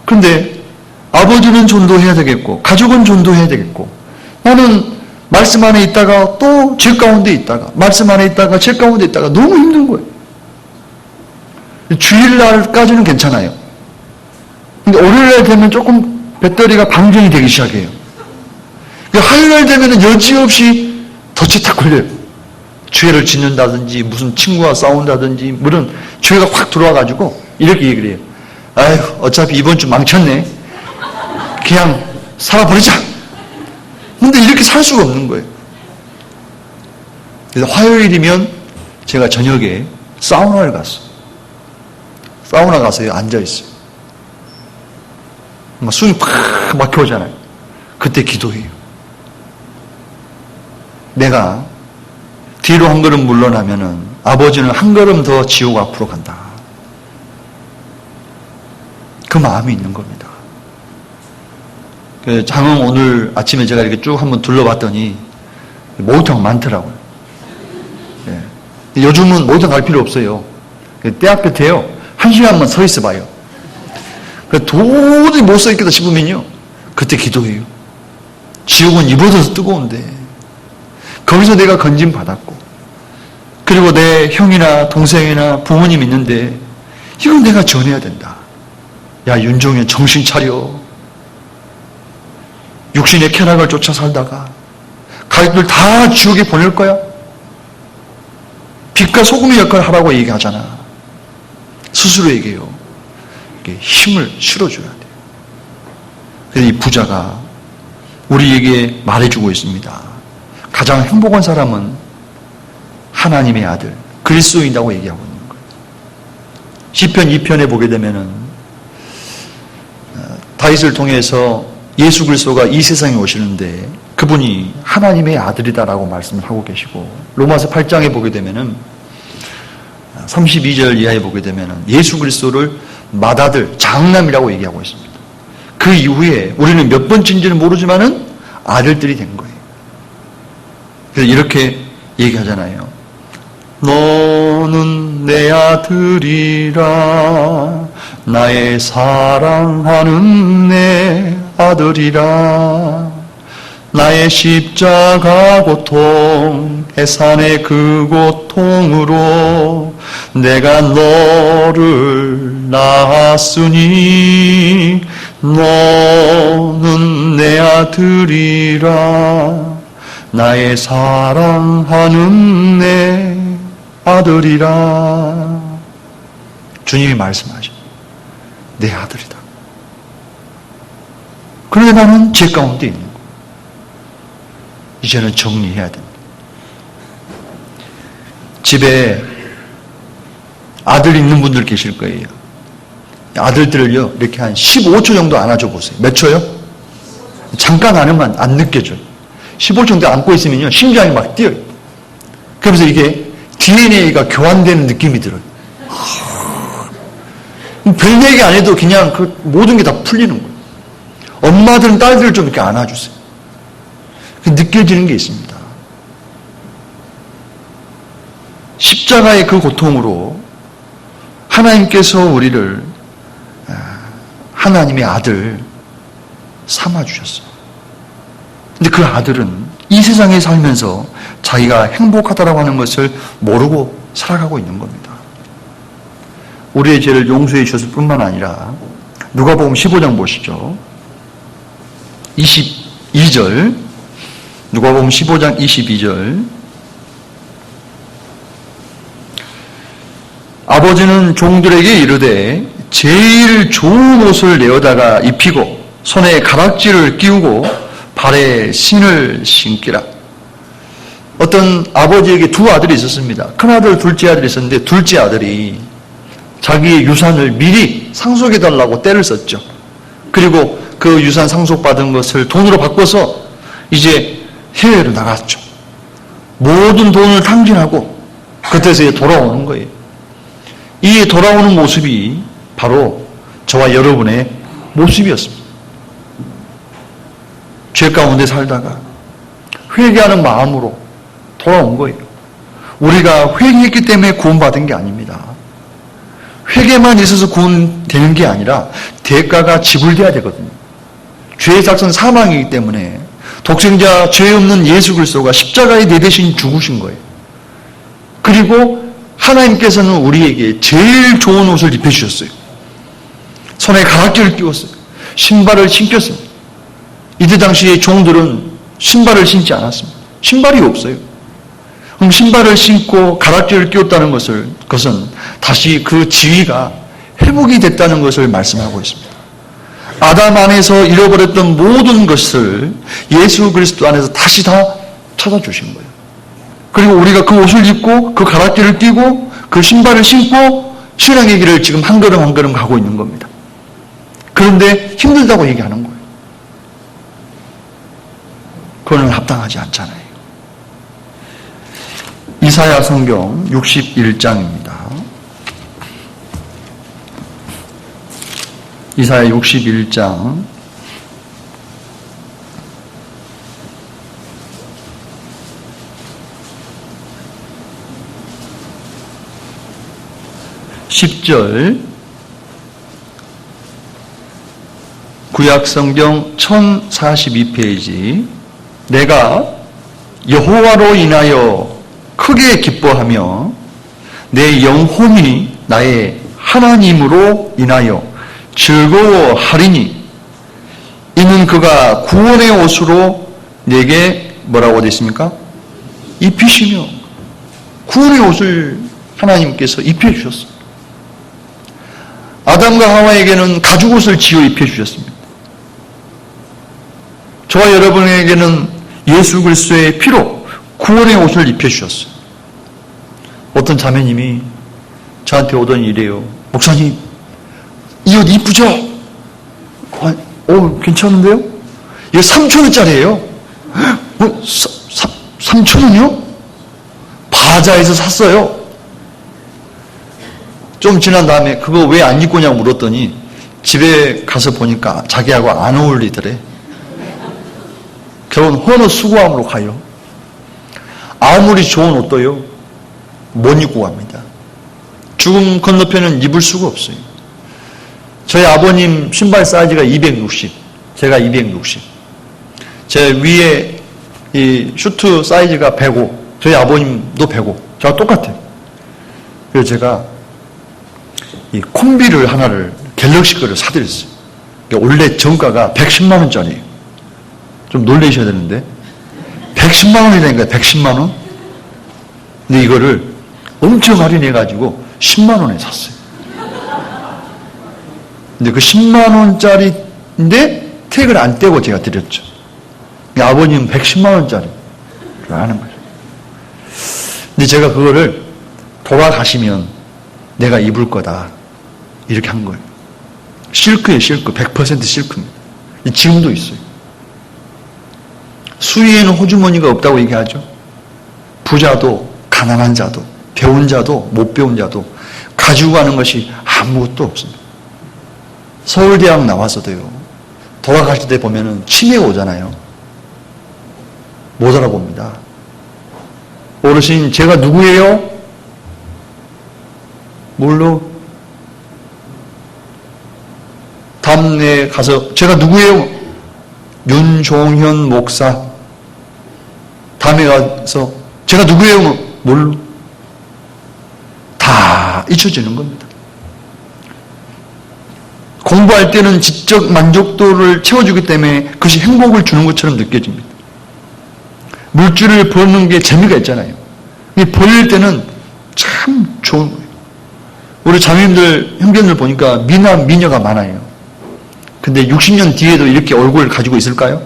그런데 아버지는 전도해야 되겠고 가족은 전도해야 되겠고 나는 말씀 안에 있다가 또 죄 가운데 있다가 말씀 안에 있다가 죄 가운데 있다가 너무 힘든 거예요. 주일날까지는 괜찮아요. 근데 월요일날 되면 조금 배터리가 방전이 되기 시작해요. 화요일날 되면 여지없이 덫에 탁 걸려요. 죄를 짓는다든지 무슨 친구와 싸운다든지 무슨 죄가 확 들어와가지고 이렇게 얘기를 해요. 아휴, 어차피 이번 주 망쳤네. 그냥 살아버리자. 근데 이렇게 살 수가 없는 거예요. 그래서 화요일이면 제가 저녁에 사우나를 갔어요. 사우나 가서요, 앉아있어요. 막 숨이 팍 막혀오잖아요. 그때 기도해요. 내가 뒤로 한 걸음 물러나면은 아버지는 한 걸음 더 지옥 앞으로 간다. 그 마음이 있는 겁니다. 장흥 오늘 아침에 제가 이렇게 쭉 한번 둘러봤더니 목욕탕 많더라고요. 네. 요즘은 목욕탕 갈 필요 없어요. 때 앞에요. 1시간만 서 있어 봐요. 도저히 못 서 있겠다 싶으면요. 그때 기도해요. 지옥은 입어서 뜨거운데 거기서 내가 건짐 받았고 그리고 내 형이나 동생이나 부모님 있는데 이건 내가 전해야 된다. 야 윤종현 정신 차려. 육신의 쾌락을 쫓아 살다가 가족들 다 지옥에 보낼 거야. 빛과 소금의 역할을 하라고 얘기하잖아. 스스로에게요. 힘을 실어줘야 돼요. 그래서 이 부자가 우리에게 말해주고 있습니다. 가장 행복한 사람은 하나님의 아들, 그리스도인이라고 얘기하고 있는 거예요. 시편 2편에 보게 되면은 다윗을 통해서 예수 그리스도가 이 세상에 오시는데 그분이 하나님의 아들이다라고 말씀을 하고 계시고 로마서 8장에 보게 되면은 32절 이하에 보게 되면은 예수 그리스도를 맏아들, 장남이라고 얘기하고 있습니다. 그 이후에 우리는 몇 번째인지는 모르지만은 아들들이 된 거예요. 그래서 이렇게 얘기하잖아요. 너는 내 아들이라 나의 사랑하는 내 아들이라 나의 십자가 고통 해산의 그 고통으로 내가 너를 낳았으니 너는 내 아들이라 나의 사랑하는 내 아들이라. 주님이 말씀하셔. 내 아들이다. 그런데 나는 죄 가운데 있는 거예요. 이제는 정리해야 됩니다. 집에 아들 있는 분들 계실 거예요. 아들들을요, 이렇게 한 15초 정도 안아줘 보세요. 몇 초요? 잠깐 안으면 안 느껴져요. 15초 정도 안고 있으면요, 심장이 막 뛰어요. 그러면서 이게 DNA가 교환되는 느낌이 들어요. 별 얘기 안 해도 그냥 그 모든 게 다 풀리는 거예요. 엄마들은 딸들을 좀 이렇게 안아주세요. 느껴지는 게 있습니다. 십자가의 그 고통으로 하나님께서 우리를 하나님의 아들 삼아주셨어요. 근데 그 아들은 이 세상에 살면서 자기가 행복하다라고 하는 것을 모르고 살아가고 있는 겁니다. 우리의 죄를 용서해 주셨을 뿐만 아니라 누가복음 15장 보시죠. 22절, 누가복음 15장 22절. 아버지는 종들에게 이르되 제일 좋은 옷을 내어다가 입히고 손에 가락지를 끼우고 발에 신을 신기라. 어떤 아버지에게 두 아들이 있었습니다. 큰아들, 둘째 아들이 있었는데 둘째 아들이 자기의 유산을 미리 상속해달라고 떼를 썼죠. 그리고 그 유산 상속받은 것을 돈으로 바꿔서 이제 해외로 나갔죠. 모든 돈을 탕진하고 그때서 이제 돌아오는 거예요. 이 돌아오는 모습이 바로 저와 여러분의 모습이었습니다. 죄 가운데 살다가 회개하는 마음으로 돌아온 거예요. 우리가 회개했기 때문에 구원받은 게 아닙니다. 회개만 있어서 구원되는 게 아니라 대가가 지불돼야 되거든요. 죄의 삭은 사망이기 때문에 독생자 죄 없는 예수 그리스도가 십자가에 내 대신 죽으신 거예요. 그리고 하나님께서는 우리에게 제일 좋은 옷을 입혀주셨어요. 손에 가락지를 끼웠어요. 신발을 신겼습니다. 이때 당시에 종들은 신발을 신지 않았습니다. 신발이 없어요. 그럼 신발을 신고 가락지를 끼웠다는 것은 다시 그 지위가 회복이 됐다는 것을 말씀하고 있습니다. 아담 안에서 잃어버렸던 모든 것을 예수 그리스도 안에서 다시 다 찾아주신 거예요. 그리고 우리가 그 옷을 입고 그 가락지를 끼고 그 신발을 신고 신앙의 길을 지금 한 걸음 한 걸음 가고 있는 겁니다. 그런데 힘들다고 얘기하는 거예요. 그거는 합당하지 않잖아요. 이사야 성경 61장입니다. 이사야 61장 10절 구약성경 1042페이지 내가 여호와로 인하여 크게 기뻐하며 내 영혼이 나의 하나님으로 인하여 즐거워하리니 이는 그가 구원의 옷으로 내게 뭐라고 되어 있습니까? 입히시며 구원의 옷을 하나님께서 입혀주셨습니다. 아담과 하와에게는 가죽옷을 지어 입혀주셨습니다. 저와 여러분에게는 예수 그리스도의 피로 구원의 옷을 입혀주셨어요. 어떤 자매님이 저한테 오더니 이래요. 목사님, 이 옷 이쁘죠? 괜찮은데요? 이거 3,000원짜리예요. 3,000원이요? 바자에서 샀어요. 좀 지난 다음에 그거 왜 안 입고 냐고 물었더니 집에 가서 보니까 자기하고 안 어울리더래. 결혼 헌어 수고함으로 가요. 아무리 좋은 옷도요 못 입고 갑니다. 죽음 건너편은 입을 수가 없어요. 저희 아버님 신발 사이즈가 260, 제가 260. 제 위에 이 슈트 사이즈가 105, 저희 아버님도 105. 저와 똑같아요. 그래서 제가 이 콤비를 하나를 갤럭시 거를 사드렸어요. 원래 정가가 110만 원짜리예요. 좀 놀라셔야 되는데 110만 원이라니까 110만 원? 근데 이거를 엄청 할인해가지고 10만 원에 샀어요. 근데 그 10만 원짜리인데 태그를 안 떼고 제가 드렸죠. 아버님은 110만 원짜리를 하는 거죠. 근데 제가 그거를 돌아가시면 내가 입을 거다 이렇게 한 거예요. 실크예요, 실크. 100% 실크입니다. 지금도 있어요. 수위에는 호주머니가 없다고 얘기하죠. 부자도 가난한 자도 배운 자도 못 배운 자도 가지고 가는 것이 아무것도 없습니다. 서울대학 나와서도요. 돌아가실 때 보면은 치매가 오잖아요. 못 알아봅니다. 어르신 제가 누구예요? 뭘로? 다음에 가서 제가 누구예요? 윤종현 목사. 다음에 가서 제가 누구예요? 뭘로? 다 잊혀지는 겁니다. 공부할 때는 지적 만족도를 채워주기 때문에 그것이 행복을 주는 것처럼 느껴집니다. 물줄을 버는 게 재미가 있잖아요. 벌릴 때는 참 좋은 거예요. 우리 자매님들, 형제들 보니까 미남, 미녀가 많아요. 근데 60년 뒤에도 이렇게 얼굴을 가지고 있을까요?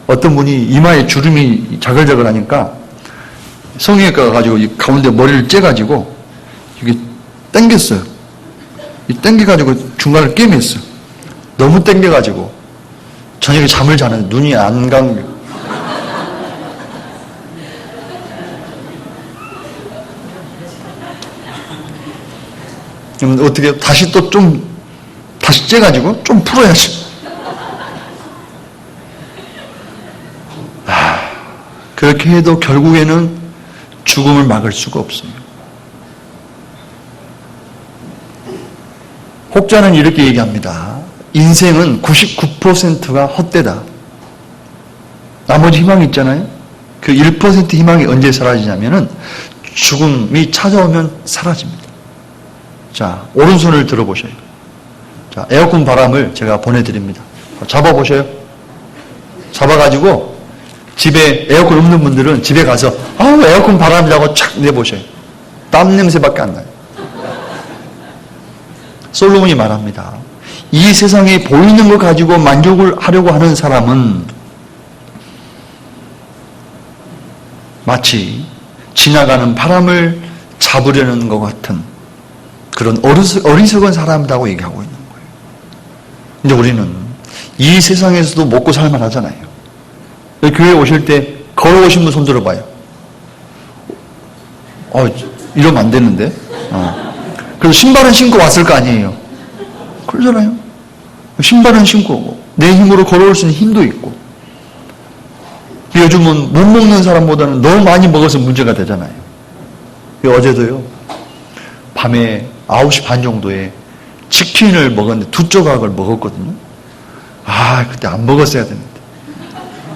어떤 분이 이마에 주름이 자글자글 하니까 성형외과 가가지고 이 가운데 머리를 째가지고 이게 당겼어요. 이 당겨가지고 중간을 꿰맸어요. 너무 당겨가지고 저녁에 잠을 자는데 눈이 안 감겨. 그러면 어떻게 다시 또 다시 째가지고 좀 풀어야지. 그렇게 해도 결국에는 죽음을 막을 수가 없어요. 혹자는 이렇게 얘기합니다. 인생은 99%가 헛되다. 나머지 희망이 있잖아요. 그 1% 희망이 언제 사라지냐면은 죽음이 찾아오면 사라집니다. 자, 오른손을 들어보셔요. 자, 에어컨 바람을 제가 보내드립니다. 잡아보셔요. 잡아가지고 집에 에어컨 없는 분들은 집에 가서 에어컨 바람이라고 촥 내보셔요. 땀 냄새밖에 안 나요. 솔로몬이 말합니다. 이 세상에 보이는 것 가지고 만족을 하려고 하는 사람은 마치 지나가는 바람을 잡으려는 것 같은 그런 어리석은 사람이라고 얘기하고 있는 거예요. 근데 우리는 이 세상에서도 먹고 살만 하잖아요. 교회에 오실 때 걸어오신 분 손 들어봐요. 이러면 안 되는데. 그래서 신발은 신고 왔을 거 아니에요. 그러잖아요. 신발은 신고 오고 내 힘으로 걸어올 수 있는 힘도 있고. 요즘은 못 먹는 사람보다는 너무 많이 먹어서 문제가 되잖아요. 어제도요. 밤에 9시 반 정도에 치킨을 먹었는데 2조각을 먹었거든요. 그때 안 먹었어야 되는데.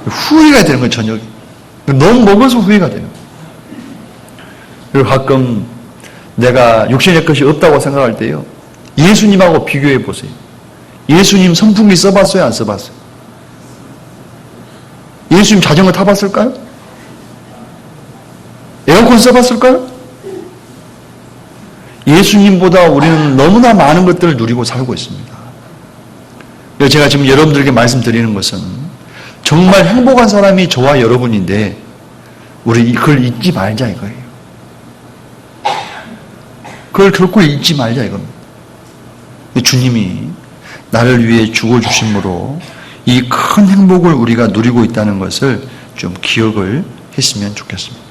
후회가 되는 거예요, 저녁에. 너무 먹어서 후회가 돼요. 그리고 가끔 내가 육신의 것이 없다고 생각할 때요. 예수님하고 비교해 보세요. 예수님 선풍기 써봤어요? 안 써봤어요? 예수님 자전거 타봤을까요? 에어컨 써봤을까요? 예수님보다 우리는 너무나 많은 것들을 누리고 살고 있습니다. 제가 지금 여러분들에게 말씀드리는 것은 정말 행복한 사람이 저와 여러분인데 우리 그걸 잊지 말자 이거예요. 그걸 결코 잊지 말자 이겁니다. 주님이 나를 위해 죽어주심으로 이 큰 행복을 우리가 누리고 있다는 것을 좀 기억을 했으면 좋겠습니다.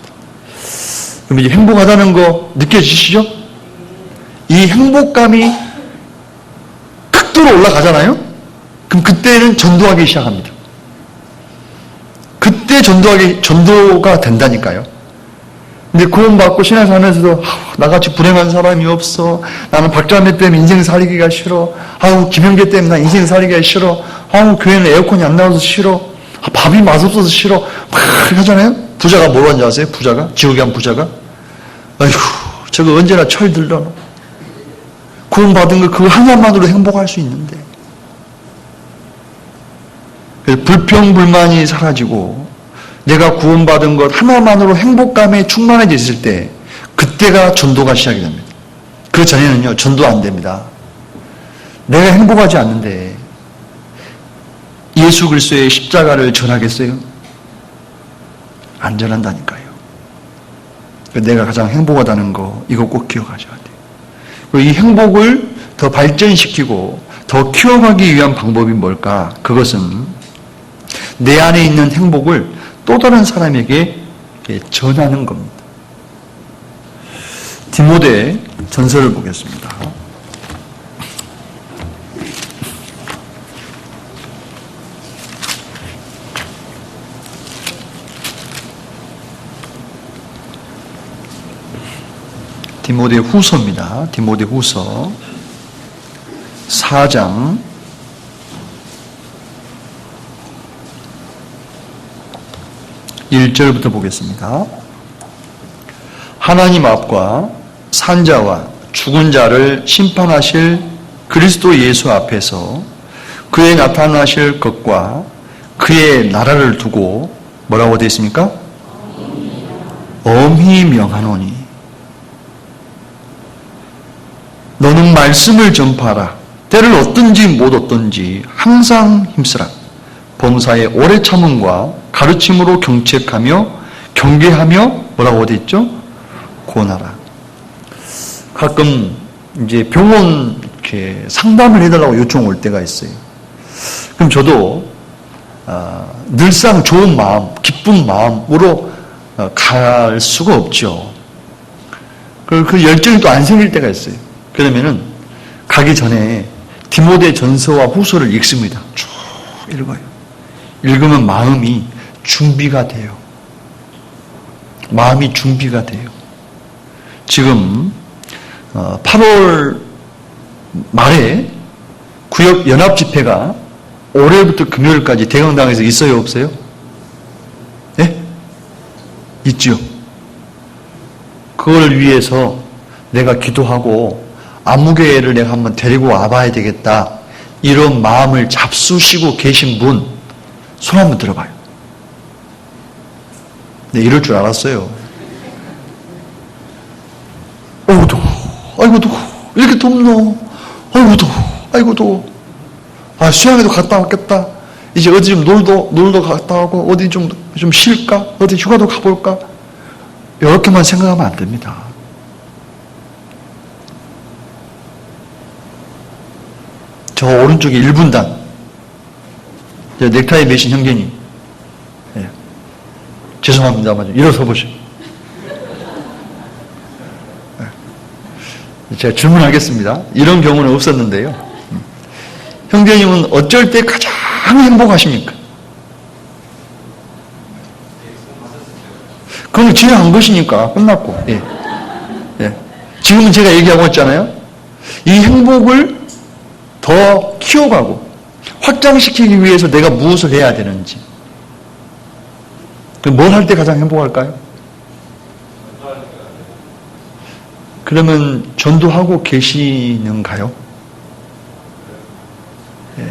그럼 이제 행복하다는 거 느껴지시죠? 이 행복감이 극도로 올라가잖아요? 그럼 그때는 전도하기 시작합니다. 그때 전도가 된다니까요. 근데 구원받고 신앙 살면서도 나같이 불행한 사람이 없어. 나는 박자매 때문에 인생 살기가 싫어. 김영계 때문에 나 인생 살기가 싫어. 교회는 에어컨이 안 나와서 싫어. 밥이 맛없어서 싫어. 막 하잖아요. 부자가 뭘 하는지 아세요? 부자가? 지옥에 한 부자가? 저거 언제나 철 들러노. 구원받은 거 그거 하나만으로 행복할 수 있는데. 불평불만이 사라지고 내가 구원받은 것 하나만으로 행복감에 충만해져 있을 때 그때가 전도가 시작이 됩니다. 그 전에는요. 전도 안 됩니다. 내가 행복하지 않는데 예수 그리스도의 십자가를 전하겠어요? 안 전한다니까요. 내가 가장 행복하다는 거 이거 꼭 기억하셔야 돼요. 그리고 이 행복을 더 발전시키고 더 키워가기 위한 방법이 뭘까? 그것은 내 안에 있는 행복을 또 다른 사람에게 전하는 겁니다. 디모데 전서를 보겠습니다. 디모데 후서입니다. 디모데 후서 4장 1절부터 보겠습니다. 하나님 앞과 산자와 죽은 자를 심판하실 그리스도 예수 앞에서 그의 나타나실 것과 그의 나라를 두고 뭐라고 되어 있습니까? 엄히 명하노니 너는 말씀을 전파하라. 때를 얻든지 못 얻든지 항상 힘쓰라. 범사에 오래 참음과 가르침으로 경책하며 경계하며 뭐라고 되어 있죠? 권하라. 가끔 이제 병원 이렇게 상담을 해달라고 요청 올 때가 있어요. 그럼 저도 늘상 좋은 마음, 기쁜 마음으로 갈 수가 없죠. 그 열정이 또 안 생길 때가 있어요. 그러면은 가기 전에 디모데 전서와 후서를 읽습니다. 쭉 읽어요. 읽으면 마음이 준비가 돼요. 마음이 준비가 돼요. 지금 8월 말에 구역 연합 집회가 올해부터 금요일까지 대강당에서 있어요, 없어요? 네? 있죠. 그걸 위해서 내가 기도하고 안무교회를 내가 한번 데리고 와봐야 되겠다. 이런 마음을 잡수시고 계신 분, 손 한번 들어봐요. 네, 이럴 줄 알았어요. 어우, 더워. 아이고, 더워. 이렇게 덥노. 아이고, 더워. 아이고, 더워. 아, 수양에도 갔다 왔겠다. 이제 어디 좀 놀도 갔다 오고, 어디 좀 쉴까? 어디 휴가도 가볼까? 이렇게만 생각하면 안 됩니다. 저 오른쪽에 1분단. 넥타이 매신 형제님. 예. 죄송합니다만, 일어서 보시오. 예. 제가 질문하겠습니다. 이런 경우는 없었는데요. 형제님은 어쩔 때 가장 행복하십니까? 그건 지나간 것이니까 끝났고. 예. 예. 지금은 제가 얘기하고 있잖아요. 이 행복을 더 키워가고 확장시키기 위해서 내가 무엇을 해야 되는지. 뭘 할 때 가장 행복할까요? 그러면 전도하고 계시는가요? 예.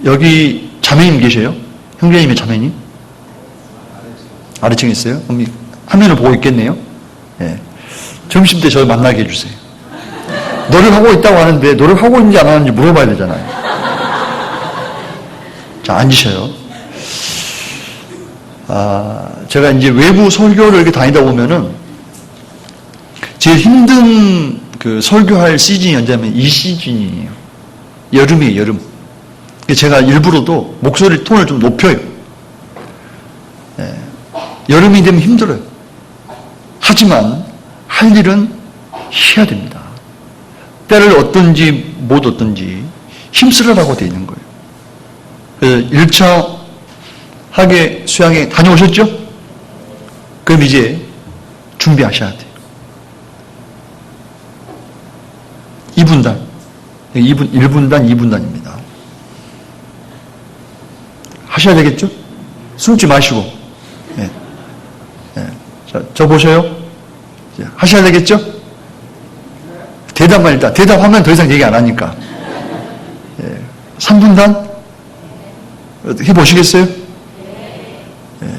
여기 자매님 계세요? 형제님의 자매님? 아래층에 있어요? 그럼 화면을 보고 있겠네요? 예. 점심 때 저를 만나게 해주세요. 노력하고 있다고 하는데 노력하고 있는지 안 하는지 물어봐야 되잖아요. 자, 앉으셔요. 제가 이제 외부 설교를 이렇게 다니다 보면은 제일 힘든 그 설교할 시즌이 언제냐면 이 시즌이에요. 여름이에요, 여름. 제가 일부러도 목소리 톤을 좀 높여요. 예. 여름이 되면 힘들어요. 하지만 할 일은 해야 됩니다. 때를 얻든지 못 얻든지 힘쓰라라고 되어 있는 거예요. 그래서 1차 학예 수양회 다녀오셨죠? 그럼 이제 준비하셔야 돼요. 2분단. 1분단, 2분단입니다. 하셔야 되겠죠? 숨지 마시고. 네. 네. 자, 저 보셔요. 하셔야 되겠죠? 대답만 일단. 대답하면 더 이상 얘기 안 하니까. 예. 3분단? 해보시겠어요?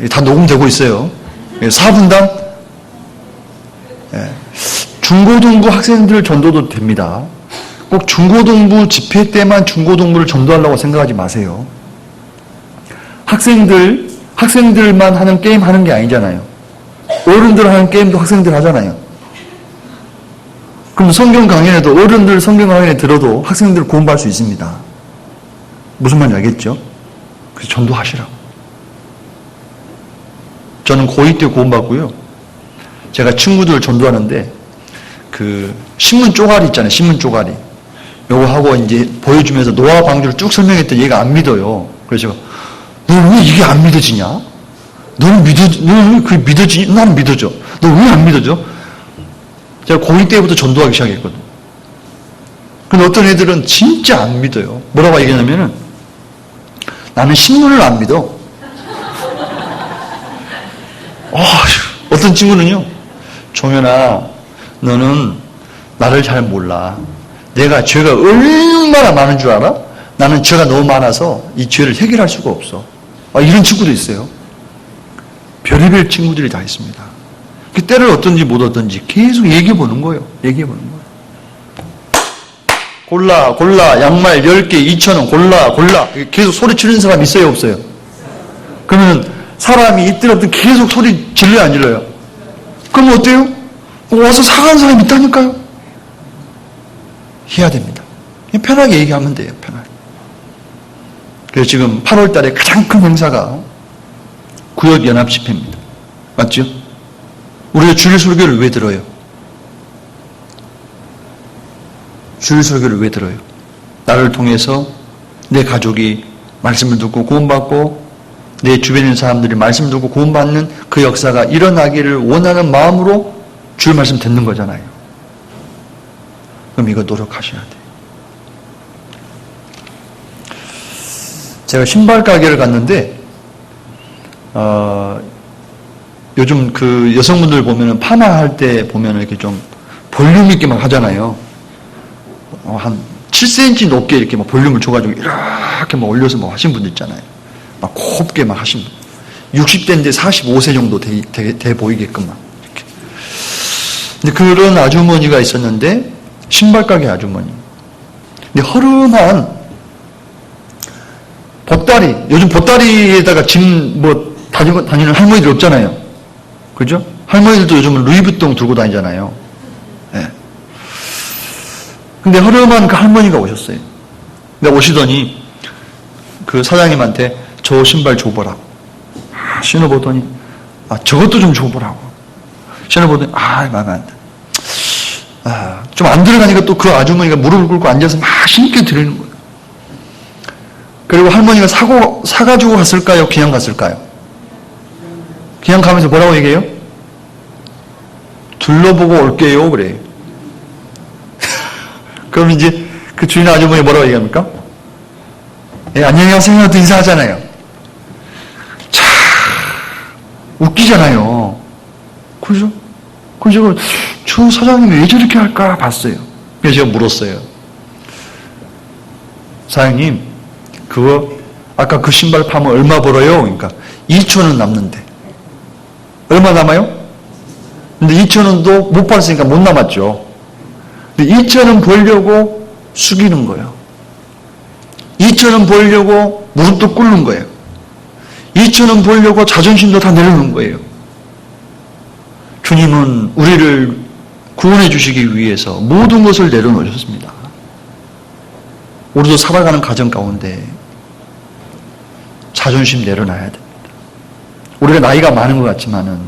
예. 다 녹음되고 있어요. 예. 4분단? 예. 중고등부 학생들 전도도 됩니다. 꼭 중고등부 집회 때만 중고등부를 전도하려고 생각하지 마세요. 학생들만 하는 게임 하는 게 아니잖아요. 어른들 하는 게임도 학생들 하잖아요. 그럼 성경 강연에도 어른들 성경 강연에 들어도 학생들 구원받을 수 있습니다. 무슨 말인지 알겠죠? 그래서 전도하시라고. 저는 고2 때 구원받고요. 제가 친구들 전도하는데 그 신문 쪼가리 있잖아요. 신문 쪼가리. 요거 하고 이제 보여주면서 노아 방주를 쭉 설명했더니 얘가 안 믿어요. 그래서 너는 왜 이게 안 믿어지냐? 너는 그게 믿어지니? 나는 믿어져. 너 왜 안 믿어져? 제가 고2 때부터 전도하기 시작했거든요. 근데 어떤 애들은 진짜 안 믿어요. 뭐라고 얘기하냐면은 나는 신문을 안 믿어. 어떤 친구는요, 종현아, 너는 나를 잘 몰라. 내가 죄가 얼마나 많은 줄 알아? 나는 죄가 너무 많아서 이 죄를 해결할 수가 없어. 이런 친구도 있어요. 별의별 친구들이 다 있습니다. 그 때를 어떤지 못 어떤지 계속 얘기해 보는 거예요. 얘기해 보는 거예요. 골라, 양말 10개 2,000원, 골라. 계속 소리 치는 사람 있어요, 없어요? 그러면 사람이 이때부터 계속 소리 질러요, 안 질러요? 그럼 어때요? 와서 사가는 사람이 있다니까요? 해야 됩니다. 편하게 얘기하면 돼요, 편하게. 그래서 지금 8월 달에 가장 큰 행사가 구역연합 집회입니다. 맞죠? 우리가 주일 설교를 왜 들어요? 주일 설교를 왜 들어요? 나를 통해서 내 가족이 말씀을 듣고 구원받고 내 주변에 있는 사람들이 말씀을 듣고 구원받는 그 역사가 일어나기를 원하는 마음으로 주의 말씀 듣는 거잖아요. 그럼 이거 노력하셔야 돼요. 제가 신발 가게를 갔는데 요즘 그 여성분들 보면은 파마할 때 보면은 이렇게 좀 볼륨 있게 막 하잖아요. 한 7cm 높게 이렇게 막 볼륨을 줘가지고 이렇게 막 올려서 막 하신 분들 있잖아요. 막 곱게 막 하신 분. 60대인데 45세 정도 돼 보이게끔 막 이렇게. 근데 그런 아주머니가 있었는데 신발 가게 아주머니. 근데 허름한 보따리, 요즘 보따리에다가 짐 뭐 다니는 할머니들 없잖아요. 그죠? 할머니들도 요즘은 루이비통 들고 다니잖아요. 네. 근데 허름한 그 할머니가 오셨어요. 근데 오시더니 그 사장님한테 저 신발 줘보라고. 신어보더니 저것도 좀 줘보라고. 신어보더니 마음에 안 돼. 좀 안 들어가니까 또 그 아주머니가 무릎을 꿇고 앉아서 막 신께 드리는 거예요. 그리고 할머니가 사가지고 갔을까요? 그냥 갔을까요? 그냥 가면서 뭐라고 얘기해요? 둘러보고 올게요. 그래요. 그럼 이제 그 주인 아주머니 뭐라고 얘기합니까? 안녕하세요. 하도 인사하잖아요. 참, 웃기잖아요. 그죠? 그래서 저 사장님이 왜 저렇게 할까 봤어요. 그래서 제가 물었어요. 사장님, 그거 아까 그 신발 파면 얼마 벌어요? 그러니까 2,000원 남는데. 얼마 남아요? 근데 2,000원도 못 팔았으니까 못 남았죠. 근데 2,000원 벌려고 숙이는 거예요. 2,000원 벌려고 무릎도 꿇는 거예요. 2,000원 벌려고 자존심도 다 내려놓는 거예요. 주님은 우리를 구원해 주시기 위해서 모든 것을 내려놓으셨습니다. 우리도 살아가는 과정 가운데 자존심 내려놔야 됩니다. 우리가 나이가 많은 것 같지만은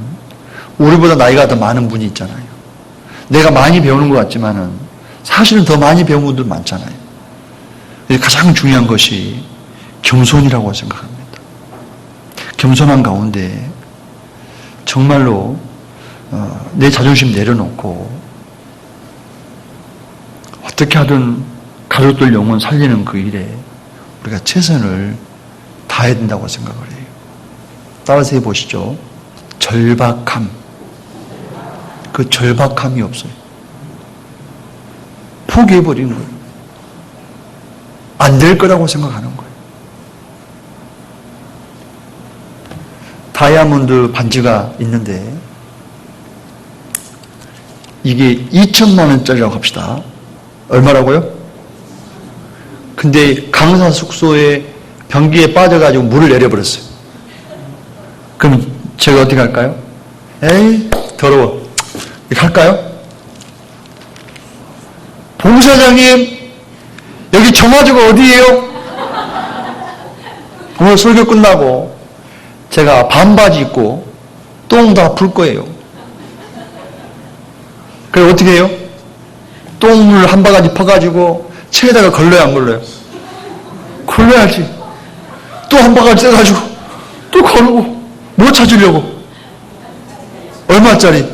우리보다 나이가 더 많은 분이 있잖아요. 내가 많이 배우는 것 같지만은 사실은 더 많이 배운 분들 많잖아요. 가장 중요한 것이 겸손이라고 생각합니다. 겸손한 가운데 정말로 내 자존심 내려놓고 어떻게 하든 가족들 영혼 살리는 그 일에 우리가 최선을 다해야 된다고 생각을 해요. 따라서 해보시죠. 절박함. 그 절박함이 없어요. 포기해버린 거예요. 안 될 거라고 생각하는 거예요. 다이아몬드 반지가 있는데 이게 2천만 원짜리라고 합시다. 얼마라고요? 근데 강사 숙소에 변기에 빠져가지고 물을 내려버렸어요. 그럼 제가 어떻게 할까요? 에이 더러워 이렇게 할까요? 봉사장님 여기 정화조가 어디예요? 오늘 설교 끝나고 제가 반바지 입고 똥 다 풀 거예요. 그래 어떻게 해요? 똥물 한 바가지 퍼가지고 체에다가 걸러야 안 걸러요? 걸러야지. 또 한 바가지 떼가지고 또 걸고 뭐 찾으려고? 얼마짜리?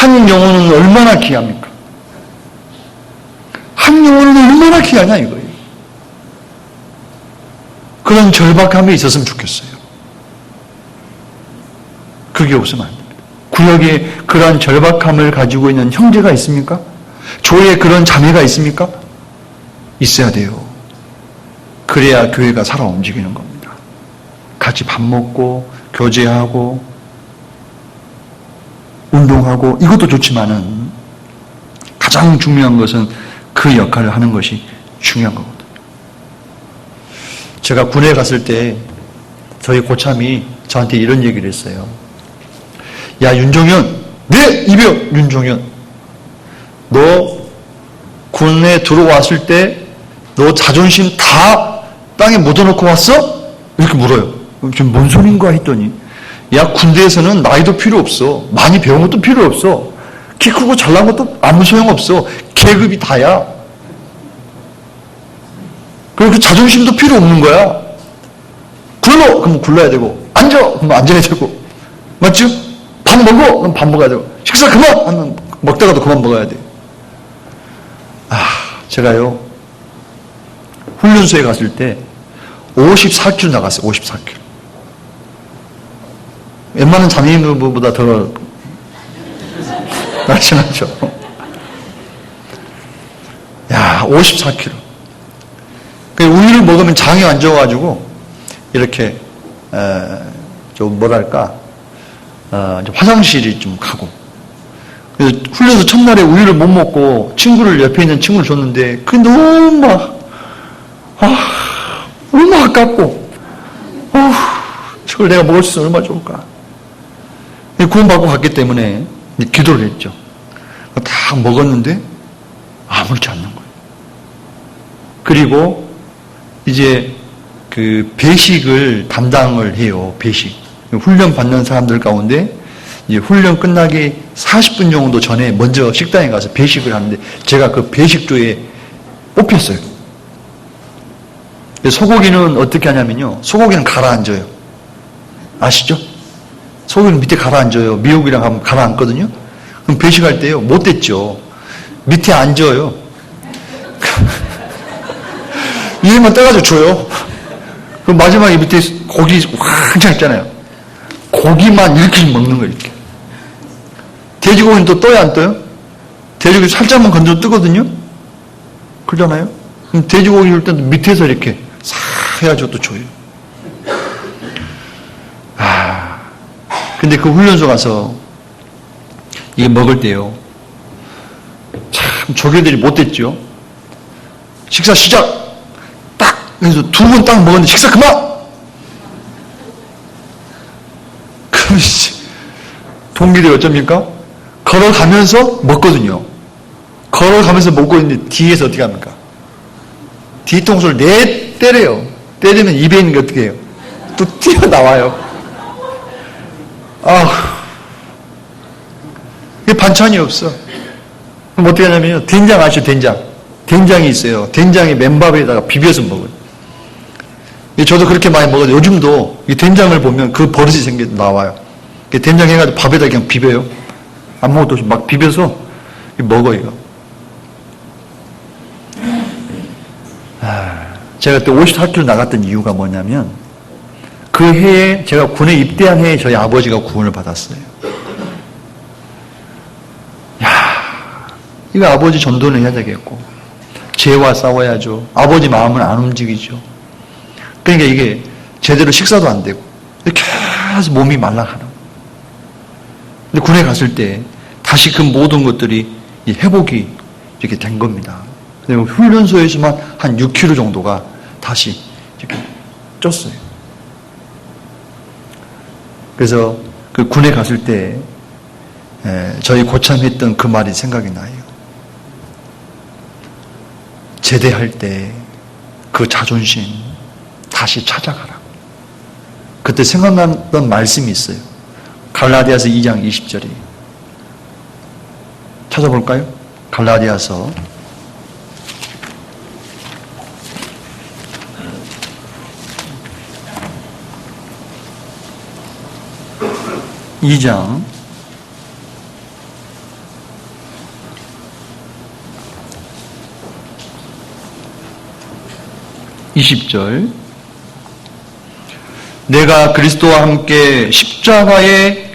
한 영혼은 얼마나 귀합니까? 한 영혼은 얼마나 귀하냐 이거예요. 그런 절박함이 있었으면 좋겠어요. 그게 없으면 안 됩니다. 구역에 그러한 절박함을 가지고 있는 형제가 있습니까? 교회에 그런 자매가 있습니까? 있어야 돼요. 그래야 교회가 살아 움직이는 겁니다. 같이 밥 먹고 교제하고 운동하고 이것도 좋지만은 가장 중요한 것은 그 역할을 하는 것이 중요한 거거든요. 제가 군에 갔을 때 저희 고참이 저한테 이런 얘기를 했어요. 야, 윤종현. 네, 이병 윤종현. 너 군에 들어왔을 때 너 자존심 다 땅에 묻어놓고 왔어? 이렇게 물어요. 지금 뭔 소린가 했더니 야, 군대에서는 나이도 필요 없어. 많이 배운 것도 필요 없어. 키 크고 잘난 것도 아무 소용없어. 계급이 다야. 그리고 그 자존심도 필요 없는 거야. 굴러! 그럼 굴러야 되고, 앉아! 그럼 앉아야 되고, 맞죠? 밥 먹어! 그럼 밥 먹어야 되고, 식사 그만! 하면 먹다가도 그만 먹어야 돼. 제가요, 훈련소에 갔을 때 54kg 나갔어요. 54kg. 웬만한 장애인들보다 더 날씬하죠. 야, 54kg. 우유를 먹으면 장이 안 좋아가지고 이렇게 좀 뭐랄까 화장실이 좀 가고. 그래서 훈련소 첫날에 우유를 못 먹고 친구를 옆에 있는 친구를 줬는데 그게 너무 너무 아깝고 저걸 내가 먹을 수 있으면 얼마나 좋을까. 구원받고 갔기 때문에 기도를 했죠. 다 먹었는데 아무렇지 않는 거예요. 그리고 이제 그 배식을 담당을 해요. 배식. 훈련 받는 사람들 가운데 이제 훈련 끝나기 40분 정도 전에 먼저 식당에 가서 배식을 하는데 제가 그 배식조에 뽑혔어요. 소고기는 어떻게 하냐면요. 소고기는 가라앉아요. 아시죠? 소고기는 밑에 가라앉아요. 미역이랑 하면 가라앉거든요. 그럼 배식할 때요. 못 됐죠. 밑에 앉아요. 위에만 떠가지고 줘요. 그럼 마지막에 밑에 고기 왕창 있잖아요. 고기만 이렇게 먹는 거예요. 이렇게. 돼지고기는 또 떠요, 안 떠요? 돼지고기 살짝만 건져 뜨거든요? 그러잖아요? 그럼 돼지고기 줄 때도 밑에서 이렇게 싹 해가지고 또 줘요. 근데 그 훈련소 가서 이게 먹을 때요. 참 조교들이 못됐죠. 식사 시작! 딱! 그래서 2번 딱 먹었는데 식사 그만! 그럼 동기들이 어쩝니까? 걸어가면서 먹거든요. 걸어가면서 먹고 있는데 뒤에서 어떻게 합니까? 뒤통수를 때려요. 때리면 입에 있는 게 어떻게 해요? 또 튀어나와요. 이게 반찬이 없어. 그럼 어떻게 하냐면요. 된장 아시죠? 된장. 된장이 있어요. 된장이 맨밥에다가 비벼서 먹어요. 저도 그렇게 많이 먹어요. 요즘도 이 된장을 보면 그 버릇이 나와요. 된장 해가지고 밥에다 그냥 비벼요. 아무것도 없이 막 비벼서 먹어요. 제가 또 54km 나갔던 이유가 뭐냐면 그 해에 제가 군에 입대한 해에 저희 아버지가 구원을 받았어요. 이거 아버지 전도는 해야 되겠고 죄와 싸워야죠. 아버지 마음은 안 움직이죠. 그러니까 이게 제대로 식사도 안 되고 계속 몸이 말라가는. 근데 군에 갔을 때 다시 그 모든 것들이 회복이 이렇게 된 겁니다. 훈련소에서만 한 6kg 정도가 다시 이렇게 쪘어요. 그래서 그 군에 갔을 때 저희 고참했던 그 말이 생각이 나요. 제대할 때 그 자존심 다시 찾아가라. 그때 생각났던 말씀이 있어요. 갈라디아서 2장 20절이. 찾아볼까요? 갈라디아서 2장 20절. 내가 그리스도와 함께 십자가에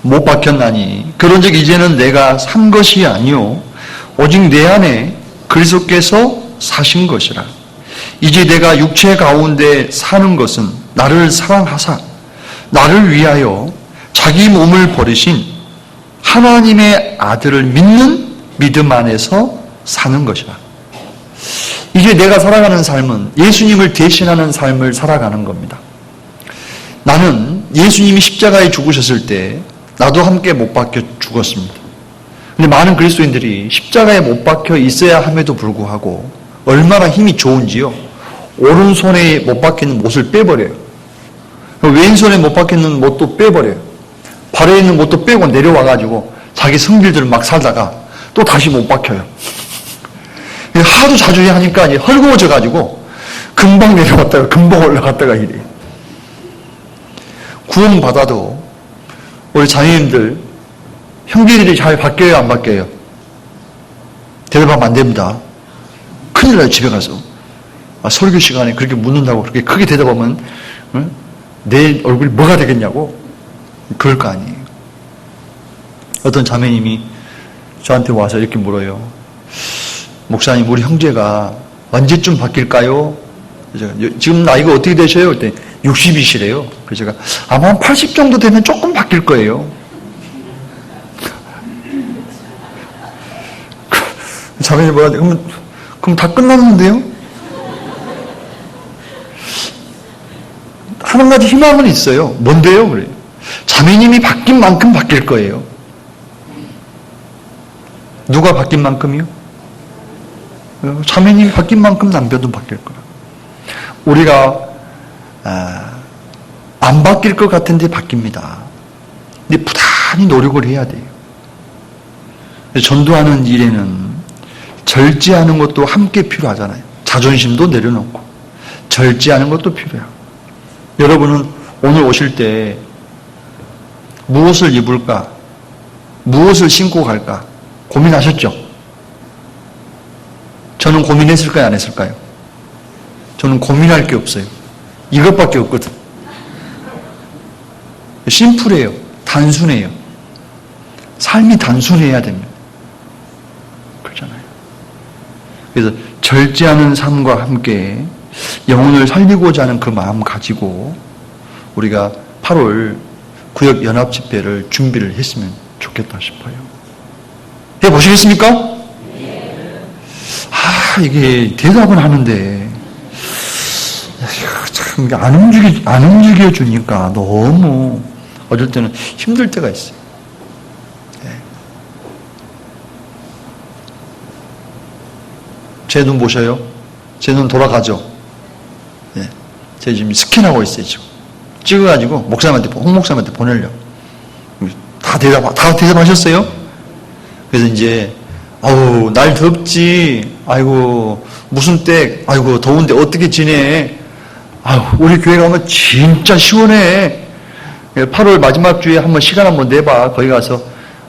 못 박혔나니 그런즉 이제는 내가 산 것이 아니요 오직 내 안에 그리스도께서 사신 것이라. 이제 내가 육체 가운데 사는 것은 나를 사랑하사 나를 위하여 자기 몸을 버리신 하나님의 아들을 믿는 믿음 안에서 사는 것이라. 이제 내가 살아가는 삶은 예수님을 대신하는 삶을 살아가는 겁니다. 나는 예수님이 십자가에 죽으셨을 때 나도 함께 못 박혀 죽었습니다. 근데 많은 그리스도인들이 십자가에 못 박혀 있어야 함에도 불구하고 얼마나 힘이 좋은지요. 오른손에 못 박히는 못을 빼버려요. 왼손에 못 박히는 못도 빼버려요. 발에 있는 못도 빼고 내려와가지고 자기 성질들을 막 살다가 또 다시 못 박혀요. 하도 자주 하니까 헐거워져가지고 금방 내려갔다가 금방 올라갔다가 이래요. 구원받아도 우리 자녀님들 형제들이 잘 바뀌어요, 안 바뀌어요? 대답하면 안 됩니다. 큰일 나요, 집에 가서. 설교 시간에 그렇게 묻는다고 그렇게 크게 대답하면 내 얼굴이 뭐가 되겠냐고? 그럴 거 아니에요. 어떤 자매님이 저한테 와서 이렇게 물어요. 목사님, 우리 형제가 언제쯤 바뀔까요? 지금 나이가 어떻게 되셔요? 그때 60이시래요. 그래서 제가 아마 한 80 정도 되면 조금 바뀔 거예요. 자매님 뭐라 그럼 다 끝났는데요? 한 가지 희망은 있어요. 뭔데요? 그래요. 자매님이 바뀐 만큼 바뀔 거예요. 누가 바뀐 만큼이요? 자매님이 바뀐 만큼 남편도 바뀔 거예요. 우리가 안 바뀔 것 같은데 바뀝니다. 근데 부단히 노력을 해야 돼요. 전도하는 일에는 절제하는 것도 함께 필요하잖아요. 자존심도 내려놓고 절제하는 것도 필요해요. 여러분은 오늘 오실 때 무엇을 입을까? 무엇을 신고 갈까? 고민하셨죠? 저는 고민했을까요? 안 했을까요? 저는 고민할 게 없어요. 이것밖에 없거든. 심플해요. 단순해요. 삶이 단순해야 됩니다. 그렇잖아요. 그래서 절제하는 삶과 함께 영혼을 살리고자 하는 그 마음 가지고 우리가 8월 구역 연합 집회를 준비를 했으면 좋겠다 싶어요. 해보시겠습니까? 이게 대답은 하는데 참 안 움직여 주니까 너무 어쩔 때는 힘들 때가 있어요. 제 눈 보셔요? 제 눈 돌아가죠? 제가 지금 스캔하고 있어요, 지금. 찍어가지고 홍 목사님한테 보내려고. 다 대답하셨어요? 그래서 이제, 날 덥지. 아이고, 무슨 때, 아이고, 더운데 어떻게 지내? 우리 교회 가면 진짜 시원해. 8월 마지막 주에 한번 시간 한번 내봐. 거기 가서,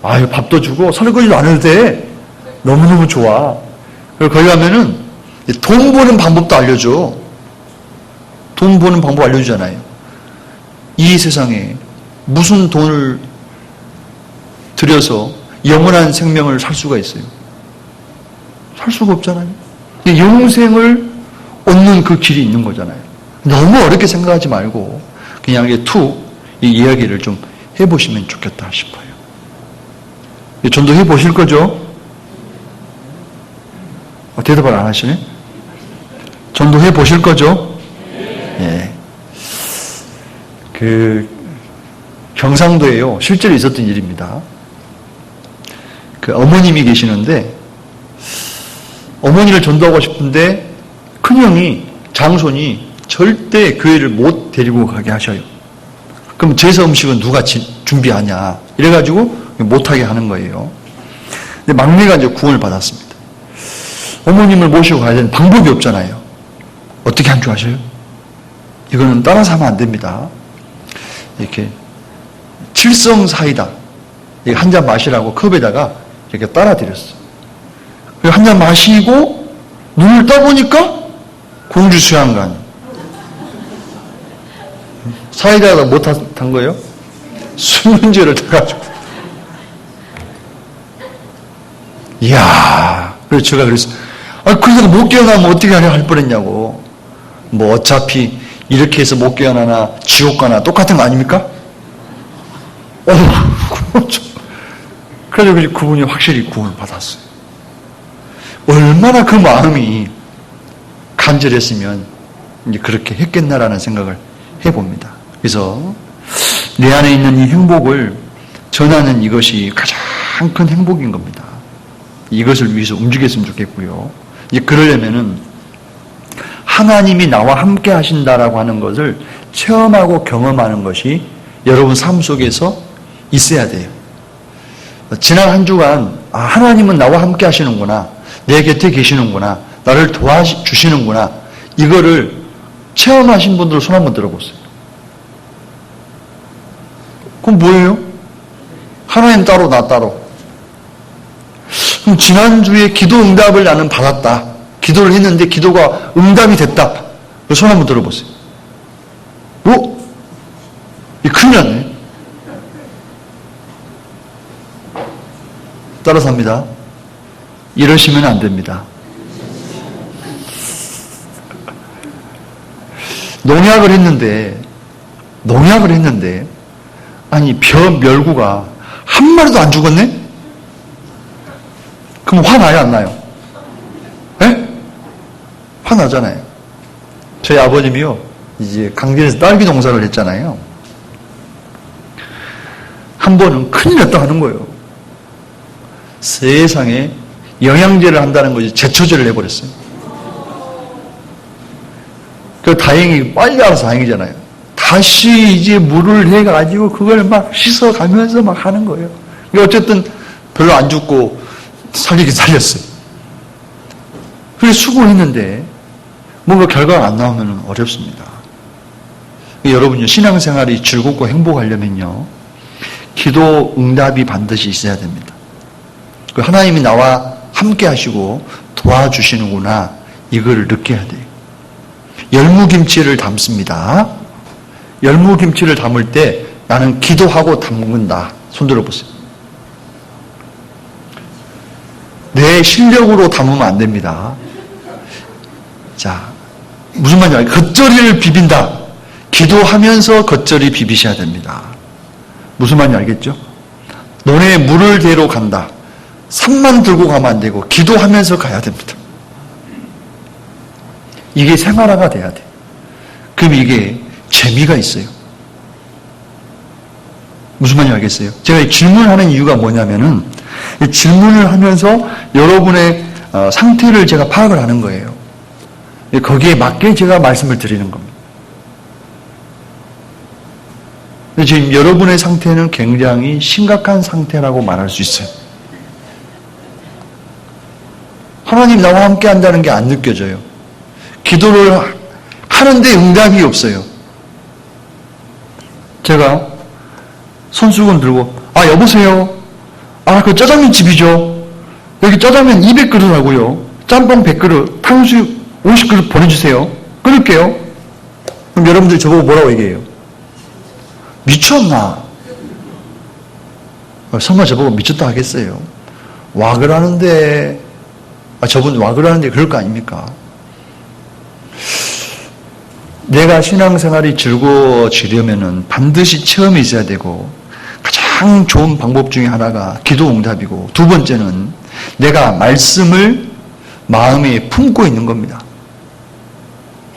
밥도 주고 설거지도 안 해도 돼. 너무너무 좋아. 그리고 거기 가면은 돈 버는 방법도 알려줘. 돈 버는 방법 알려주잖아요. 이 세상에 무슨 돈을 들여서 영원한 생명을 살 수가 있어요? 살 수가 없잖아요. 영생을 얻는 그 길이 있는 거잖아요. 너무 어렵게 생각하지 말고 그냥 이 이야기를 좀 해보시면 좋겠다 싶어요. 전도해 보실 거죠? 대답을 안 하시네? 전도해 보실 거죠? 예. 경상도에요. 실제로 있었던 일입니다. 어머님이 계시는데, 어머니를 전도하고 싶은데, 큰형이, 장손이 절대 교회를 못 데리고 가게 하셔요. 그럼 제사 음식은 누가 준비하냐. 이래가지고 못하게 하는 거예요. 근데 막내가 이제 구원을 받았습니다. 어머님을 모시고 가야 되는 방법이 없잖아요. 어떻게 한 줄 아셔요? 이거는 따라서 하면 안 됩니다. 이렇게 칠성 사이다. 한 잔 마시라고 컵에다가 이렇게 따라 드렸어요. 한 잔 마시고 눈을 떠보니까 공주 수양관 사이다가 뭐 탄 거예요? 수면제를 타가지고. 이야, 그래서 제가 그랬어요. 그래서 못 깨어나면 어떻게 하냐 할 뻔했냐고. 뭐 어차피 이렇게 해서 못 깨어나나 지옥 가나 똑같은 거 아닙니까? 그래서 그분이 확실히 구원을 받았어요. 얼마나 그 마음이 간절했으면 이제 그렇게 했겠나라는 생각을 해봅니다. 그래서 내 안에 있는 이 행복을 전하는 이것이 가장 큰 행복인 겁니다. 이것을 위해서 움직였으면 좋겠고요. 이제 그러려면은 하나님이 나와 함께 하신다라고 하는 것을 체험하고 경험하는 것이 여러분 삶 속에서 있어야 돼요. 지난 한 주간 하나님은 나와 함께 하시는구나, 내 곁에 계시는구나, 나를 도와주시는구나, 이거를 체험하신 분들 손 한번 들어보세요. 그럼 뭐예요? 하나님 따로 나 따로. 그럼 지난주에 기도 응답을 나는 받았다. 기도를 했는데 기도가 응답이 됐다. 손 한번 들어보세요. 이 큰일 났네. 따라서 합니다. 이러시면 안 됩니다. 농약을 했는데 아니 멸구가 한 마리도 안 죽었네? 그럼 화나요 안 나요? 예? 화나잖아요. 저희 아버님이요, 이제 강진에서 딸기 농사를 했잖아요. 한 번은 큰일 났다 하는 거예요. 세상에 영양제를 한다는 것이 제초제를 해버렸어요. 그 다행히 빨리 알아서 다행이잖아요. 다시 이제 물을 해가지고 그걸 막 씻어가면서 막 하는 거예요. 어쨌든 별로 안 죽고 살리긴 살렸어요. 그래서 수고를 했는데 뭔가 결과가 안 나오면 어렵습니다. 여러분요, 신앙생활이 즐겁고 행복하려면요, 기도 응답이 반드시 있어야 됩니다. 하나님이 나와 함께 하시고 도와주시는구나, 이거를 느껴야 돼요. 열무김치를 담습니다. 열무김치를 담을 때 나는 기도하고 담근다. 손 들어보세요. 내 실력으로 담으면 안 됩니다. 자, 무슨 말이냐? 겉절이를 비빈다. 기도하면서 겉절이 비비셔야 됩니다. 무슨 말인지 알겠죠? 너네 물을 대러 간다. 산만 들고 가면 안 되고 기도하면서 가야 됩니다. 이게 생활화가 돼야 돼. 그럼 이게 재미가 있어요. 무슨 말인지 알겠어요? 제가 질문하는 이유가 뭐냐면은, 질문을 하면서 여러분의 상태를 제가 파악을 하는 거예요. 거기에 맞게 제가 말씀을 드리는 겁니다. 지금 여러분의 상태는 굉장히 심각한 상태라고 말할 수 있어요. 하나님 나와 함께 한다는 게 안 느껴져요. 기도를 하는데 응답이 없어요. 제가 손수건 들고, 여보세요. 그 짜장면 집이죠. 여기 짜장면 200그릇 하고요. 짬뽕 100그릇, 탕수육 50그릇 보내주세요. 끊을게요. 그럼 여러분들이 저보고 뭐라고 얘기해요? 미쳤나? 설마 저보고 미쳤다 하겠어요? 와 그러는데, 저분 와 그러는데 그럴 거 아닙니까? 내가 신앙생활이 즐거워지려면은 반드시 체험이 있어야 되고, 가장 좋은 방법 중에 하나가 기도 응답이고, 두 번째는 내가 말씀을 마음에 품고 있는 겁니다.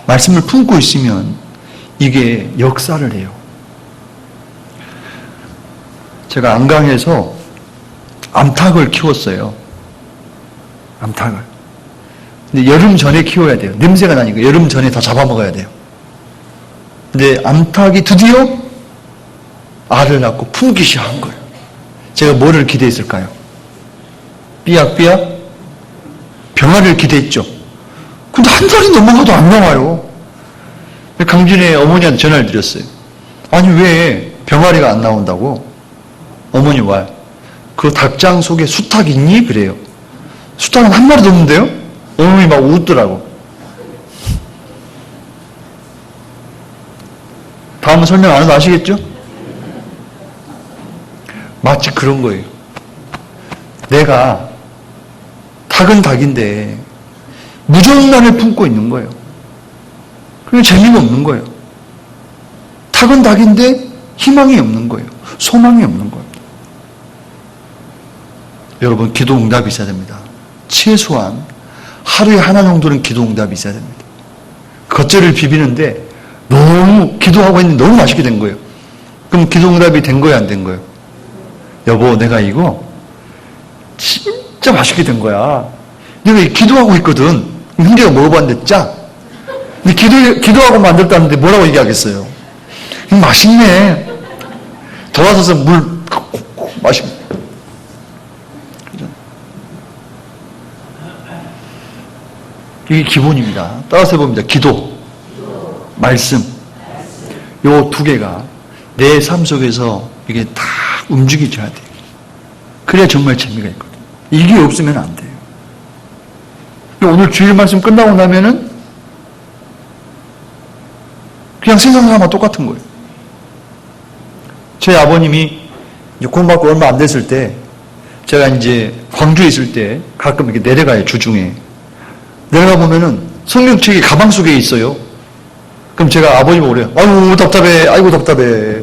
말씀을 품고 있으면 이게 역사를 해요. 제가 안강에서 암탉을 키웠어요. 암탉을. 근데 여름 전에 키워야 돼요. 냄새가 나니까 여름 전에 다 잡아먹어야 돼요. 근데 암탉이 드디어 알을 낳고 품기 시작한 거예요. 제가 뭐를 기대했을까요? 삐약삐약? 병아리를 기대했죠. 근데 한 달이 넘어가도 안 나와요. 강진의 어머니한테 전화를 드렸어요. 아니 왜 병아리가 안 나온다고? 어머니 와. 그 닭장 속에 수탉 있니? 그래요. 수탉은 한 마리도 없는데요? 어머니 막 웃더라고. 다음은 설명 안 해도 아시겠죠? 마치 그런 거예요. 내가 닭은 닭인데 무정란을 품고 있는 거예요. 그게 재미가 없는 거예요. 닭은 닭인데 희망이 없는 거예요. 소망이 없는 거예요. 여러분, 기도 응답이 있어야 됩니다. 최소한 하루에 하나 정도는 기도 응답이 있어야 됩니다. 겉절을 비비는데 너무 기도하고 있는데 너무 맛있게 된 거예요. 그럼 기도 응답이 된 거예요, 안 된 거예요? 여보, 내가 이거 진짜 맛있게 된 거야. 내가 기도하고 있거든. 형제가 먹어봤는데 짜. 근데 기도하고 만들었다는데 뭐라고 얘기하겠어요? 맛있네. 돌아서서 물 마시고. 이게 기본입니다. 따라서 해봅니다. 기도, 말씀. 요 두 개가 내 삶 속에서 이게 다 움직여져야 돼요. 그래야 정말 재미가 있거든요. 이게 없으면 안 돼요. 오늘 주일 말씀 끝나고 나면은 그냥 세상 사람과 똑같은 거예요. 저희 아버님이 구원받고 얼마 안 됐을 때, 제가 이제 광주에 있을 때 가끔 이렇게 내려가요, 주중에. 내려가 보면은 성경책이 가방 속에 있어요. 그럼 제가 아버님 오래요. 아이고, 답답해. 아이고, 답답해.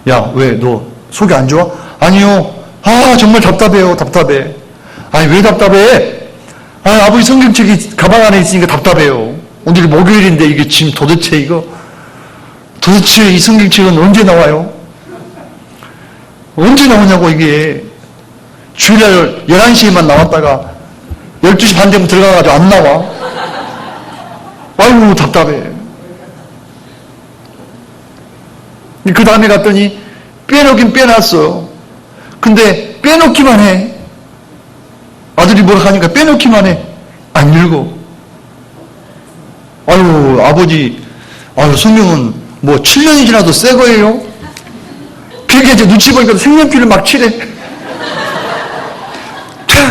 야, 왜, 너 속이 안 좋아? 아니요. 아, 정말 답답해요. 답답해. 아니, 왜 답답해? 아, 아버지 성경책이 가방 안에 있으니까 답답해요. 오늘이 목요일인데 이게 지금 도대체 이 성경책은 언제 나와요? 언제 나오냐고, 이게. 주일날 11시에만 나왔다가 12시 반 되면 들어가가지고 안 나와. 아이고, 답답해. 그 다음에 갔더니 빼놓긴 빼놨어요. 근데 빼놓기만 해. 아들이 뭐라 하니까 빼놓기만 해. 안 읽어. 아유, 아버지, 성경은 뭐 7년이 지나도 새 거예요? 그게 이제 눈치 보니까 색연필을 막 칠해.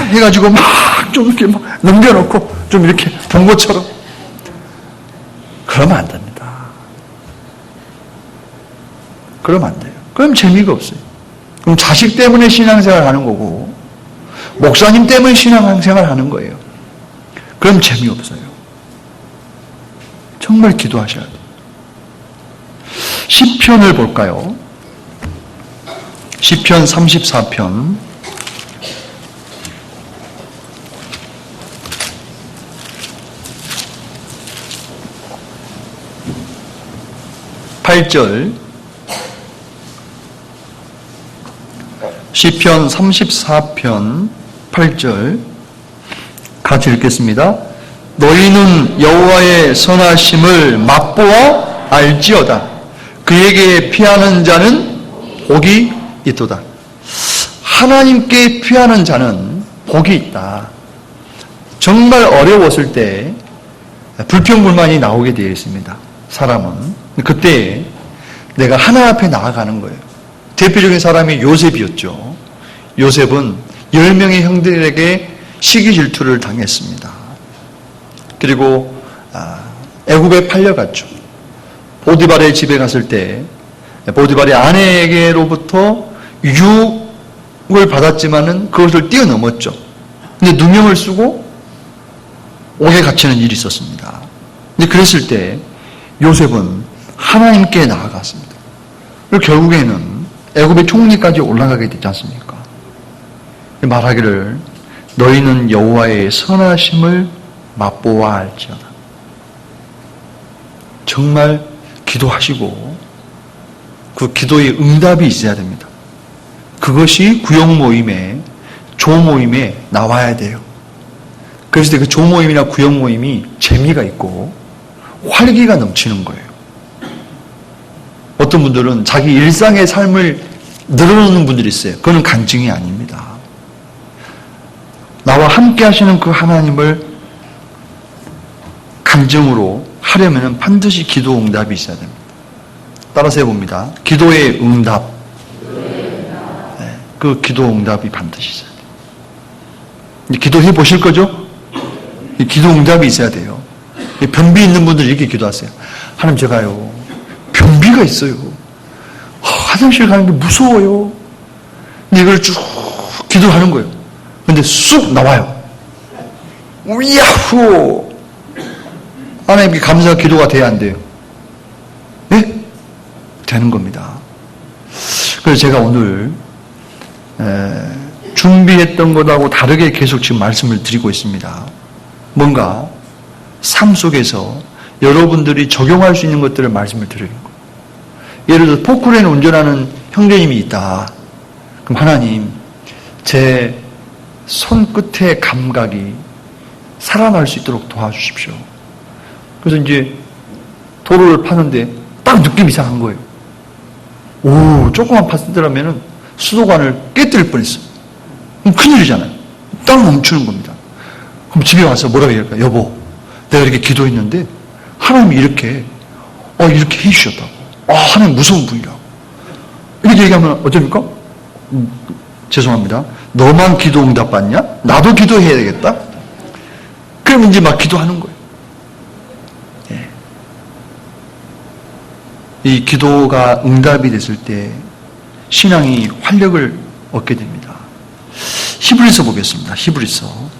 해가지고 막 좀 이렇게 막 넘겨놓고 좀 이렇게 본 것처럼. 그러면 안 됩니다. 그러면 안 돼요. 그럼 재미가 없어요. 그럼 자식 때문에 신앙생활 하는 거고, 목사님 때문에 신앙생활 하는 거예요. 그럼 재미없어요. 정말 기도하셔야 돼요. 시편을 볼까요? 시편 34편 8절, 시편 34편 8절 같이 읽겠습니다. 너희는 여호와의 선하심을 맛보아 알지어다. 그에게 피하는 자는 복이 있도다. 하나님께 피하는 자는 복이 있다. 정말 어려웠을 때 불평불만이 나오게 되어 있습니다. 사람은. 그때 내가 하나님 앞에 나아가는 거예요. 대표적인 사람이 요셉이었죠. 요셉은 10명의 형들에게 시기 질투를 당했습니다. 그리고 애굽에 팔려갔죠. 보디발의 집에 갔을 때 보디발의 아내에게로부터 유혹을 받았지만은 그것을 뛰어넘었죠. 근데 누명을 쓰고 옥에 갇히는 일이 있었습니다. 근데 그랬을 때 요셉은 하나님께 나아갔습니다. 그리고 결국에는 애굽의 총리까지 올라가게 되지 않습니까? 말하기를 너희는 여호와의 선하심을 맛보아 알지어다. 정말 기도하시고 그 기도의 응답이 있어야 됩니다. 그것이 구역 모임에, 조 모임에 나와야 돼요. 그래서 그 조 모임이나 구역 모임이 재미가 있고 활기가 넘치는 거예요. 어떤 분들은 자기 일상의 삶을 늘어놓는 분들이 있어요. 그건 간증이 아닙니다. 나와 함께 하시는 그 하나님을 간증으로 하려면 반드시 기도 응답이 있어야 됩니다. 따라서 해봅니다. 기도의 응답. 네, 그 기도 응답이 반드시 있어야 돼요. 기도해 보실 거죠? 기도 응답이 있어야 돼요. 변비 있는 분들 이렇게 기도하세요. 하나님, 제가요 변비가 있어요. 화장실 가는 게 무서워요. 근데 이걸 쭉 기도하는 거예요. 근데 쑥 나와요. 야후! 하나님께 감사 기도가 돼야 안 돼요? 네? 되는 겁니다. 그래서 제가 오늘 준비했던 것하고 다르게 계속 지금 말씀을 드리고 있습니다. 뭔가 삶 속에서 여러분들이 적용할 수 있는 것들을 말씀을 드리는 거예요. 예를 들어서 포크레인 운전하는 형제님이 있다. 그럼 하나님, 제 손끝의 감각이 살아날 수 있도록 도와주십시오. 그래서 이제 도로를 파는데 딱 느낌이 이상한 거예요. 오, 조그만 파스더라면은 수도관을 깨뜨릴 뻔했어요. 그럼 큰일이잖아요. 딱 멈추는 겁니다. 그럼 집에 와서 뭐라고 얘기할까? 여보, 내가 이렇게 기도했는데 하나님이 이렇게 해주셨다고. 하나님 무서운 분이라고. 이렇게 얘기하면 어쩝니까? 죄송합니다. 너만 기도 응답 받냐? 나도 기도해야 되겠다? 그럼 이제 막 기도하는 거예요. 예. 이 기도가 응답이 됐을 때 신앙이 활력을 얻게 됩니다. 히브리서 보겠습니다. 히브리서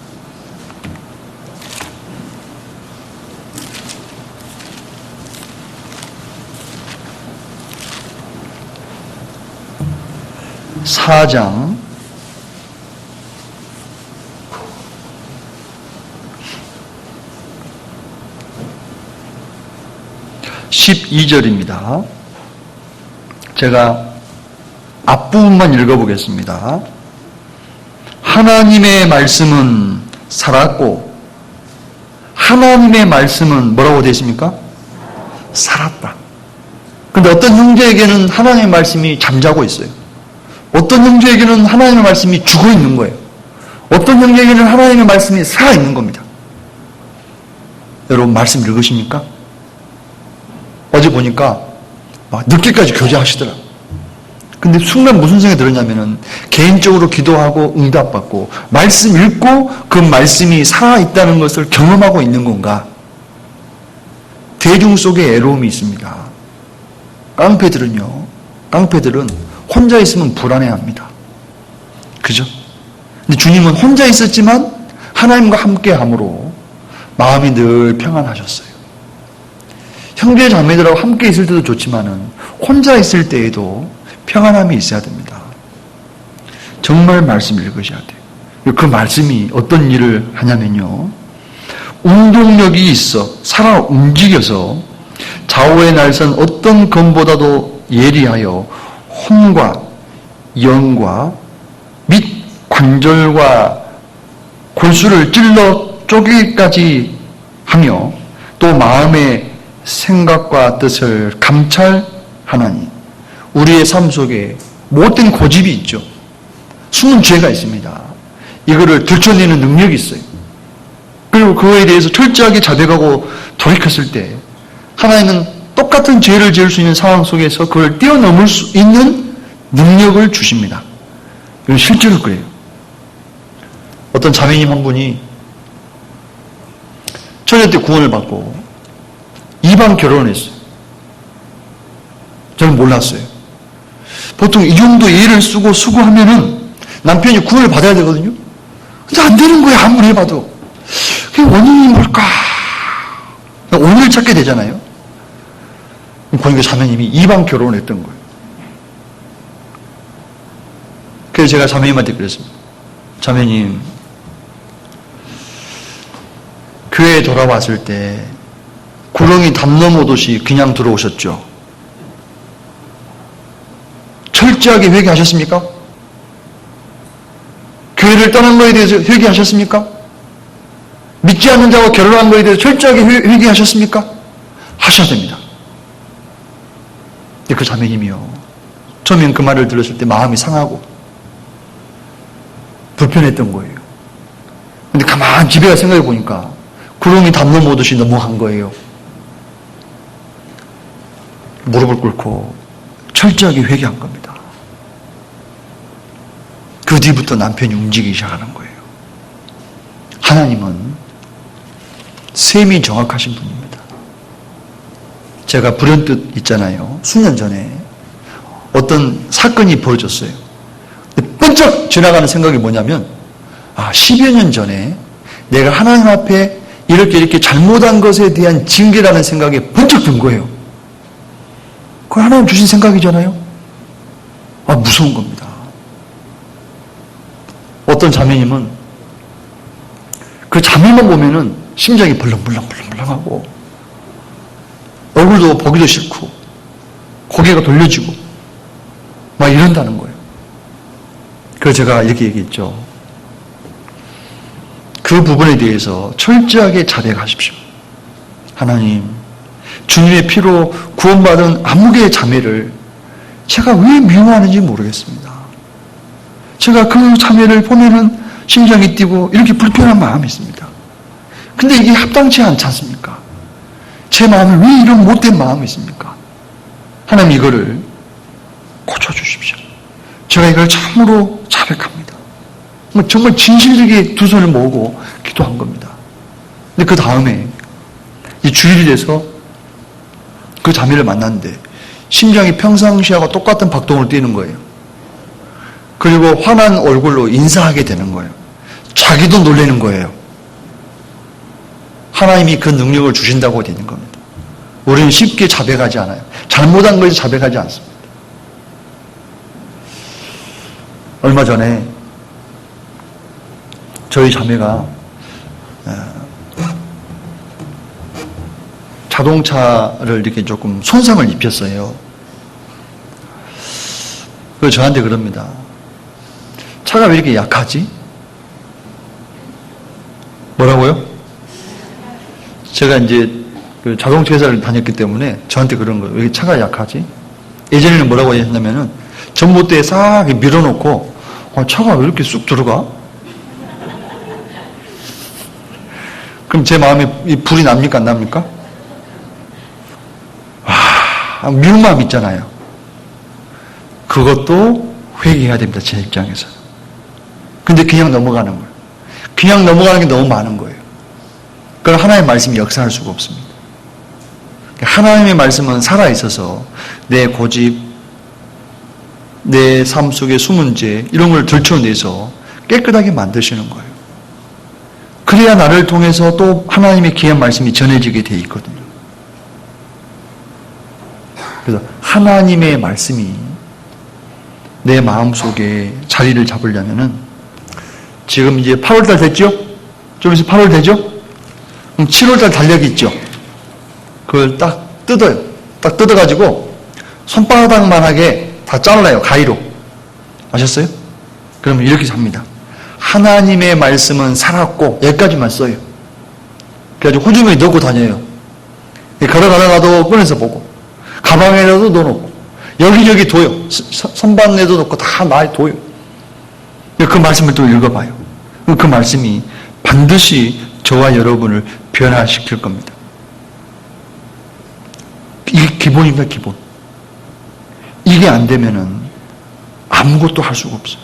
4장 12절입니다. 제가 앞부분만 읽어보겠습니다. 하나님의 말씀은 살았고 하나님의 말씀은 뭐라고 되어 있습니까? 살았다. 그런데 어떤 형제에게는 하나님의 말씀이 잠자고 있어요. 어떤 형제에게는 하나님의 말씀이 죽어 있는 거예요. 어떤 형제에게는 하나님의 말씀이 살아 있는 겁니다. 여러분 말씀 읽으십니까? 어제 보니까 막 늦게까지 교제하시더라고요. 근데 순간 무슨 생각이 들었냐면은 개인적으로 기도하고 응답받고 말씀 읽고 그 말씀이 살아있다는 것을 경험하고 있는 건가? 대중 속에 애로움이 있습니다. 깡패들은 혼자 있으면 불안해합니다. 그죠? 근데 주님은 혼자 있었지만 하나님과 함께함으로 마음이 늘 평안하셨어요. 형제 자매들하고 함께 있을 때도 좋지만은 혼자 있을 때에도 평안함이 있어야 됩니다. 정말 말씀 읽으셔야 돼요. 그 말씀이 어떤 일을 하냐면요. 운동력이 있어 살아 움직여서 좌우의 날선 어떤 검보다도 예리하여 혼과 영과 및 관절과 골수를 찔러 쪼개기까지 하며 또 마음의 생각과 뜻을 감찰하나니 우리의 삶 속에 못된 고집이 있죠. 숨은 죄가 있습니다. 이거를 들춰내는 능력이 있어요. 그리고 그거에 대해서 철저하게 자백하고 돌이켰을 때 하나님은 똑같은 죄를 지을 수 있는 상황 속에서 그걸 뛰어넘을 수 있는 능력을 주십니다. 이건 실제로 그래요. 어떤 자매님 한 분이 초대 때 구원을 받고 이방 결혼을 했어요. 저는 몰랐어요. 보통 이 정도 예를 쓰고 수고하면은 남편이 구원을 받아야 되거든요. 근데 안 되는 거예요. 아무리 해봐도. 그 원인이 뭘까? 원인을 찾게 되잖아요. 보니까 자매님이 이방 결혼을 했던 거예요. 그래서 제가 자매님한테 그랬습니다. 자매님, 교회에 돌아왔을 때 구렁이 담 넘어오듯이 그냥 들어오셨죠? 철저하게 회개하셨습니까? 교회를 떠난 거에 대해서 회개하셨습니까? 믿지 않는 자와 결혼한 거에 대해서 철저하게 회개하셨습니까? 하셔야 됩니다. 근데 그 자매님이요. 처음엔 그 말을 들었을 때 마음이 상하고 불편했던 거예요. 근데 가만히 집에 가 생각해 보니까 구름이 담 넘어오듯이 넘어간 거예요. 무릎을 꿇고 철저하게 회개한 겁니다. 그 뒤부터 남편이 움직이기 시작하는 거예요. 하나님은 셈이 정확하신 분입니다. 제가 불현듯 있잖아요. 수년 전에 어떤 사건이 벌어졌어요. 번쩍 지나가는 생각이 뭐냐면 10여 년 전에 내가 하나님 앞에 이렇게 잘못한 것에 대한 징계라는 생각이 번쩍 든 거예요. 그건 하나님 주신 생각이잖아요. 무서운 겁니다. 어떤 자매님은 그 자매만 보면은 심장이 벌렁벌렁하고 얼굴도 보기도 싫고 고개가 돌려지고 막 이런다는 거예요. 그래서 제가 이렇게 얘기했죠. 그 부분에 대해서 철저하게 자백하십시오. 하나님, 주님의 피로 구원받은 아무개의 자매를 제가 왜 미워하는지 모르겠습니다. 제가 그 자매를 보면은 심장이 뛰고 이렇게 불편한 마음이 있습니다. 근데 이게 합당치 않지 않습니까? 제 마음에 왜 이런 못된 마음이 있습니까? 하나님 이거를 고쳐주십시오. 제가 이걸 참으로 자백합니다. 정말 진실되게 두 손을 모으고 기도한 겁니다. 근데 그 다음에 이 주일이 돼서 그 자매를 만났는데 심장이 평상시하고 똑같은 박동을 뛰는 거예요. 그리고 환한 얼굴로 인사하게 되는 거예요. 자기도 놀라는 거예요. 하나님이 그 능력을 주신다고 되는 겁니다. 우리는 쉽게 자백하지 않아요. 잘못한 것에 자백하지 않습니다. 얼마 전에 저희 자매가 자동차를 이렇게 조금 손상을 입혔어요. 그래서 저한테 그럽니다. 차가 왜 이렇게 약하지? 뭐라고요? 제가 이제 그 자동차 회사를 다녔기 때문에 저한테 그런 거예요. 왜 이렇게 차가 약하지? 예전에는 뭐라고 했냐면은 전봇대에 싹 밀어놓고 차가 왜 이렇게 쑥 들어가? 그럼 제 마음에 불이 납니까 안 납니까? 미운 마음 있잖아요. 그것도 회개해야 됩니다. 제 입장에서. 근데 그냥 넘어가는 거예요. 그냥 넘어가는 게 너무 많은 거예요. 그럼 하나님의 말씀이 역사할 수가 없습니다. 하나님의 말씀은 살아있어서 내 고집, 내 삶 속의 숨은 죄 이런 걸 들춰내서 깨끗하게 만드시는 거예요. 그래야 나를 통해서 또 하나님의 귀한 말씀이 전해지게 돼 있거든요. 그래서 하나님의 말씀이 내 마음속에 자리를 잡으려면은 지금 이제 8월달 됐죠? 좀 있으면 8월 되죠? 그럼 7월달 달력이 있죠? 그걸 딱 뜯어요. 딱 뜯어가지고 손바닥만하게 다 잘라요. 가위로. 아셨어요? 그러면 이렇게 삽니다. 하나님의 말씀은 살았고 여기까지만 써요. 그래가지고 호주머니에 넣고 다녀요. 걸어가다가도 꺼내서 보고 가방에라도 넣어놓고 여기저기 둬요. 선반에도 넣고 다 놔둬요. 그 말씀을 또 읽어봐요. 그 말씀이 반드시 저와 여러분을 변화시킬 겁니다. 이게 기본입니다. 기본. 이게 안 되면은 아무것도 할 수가 없어요.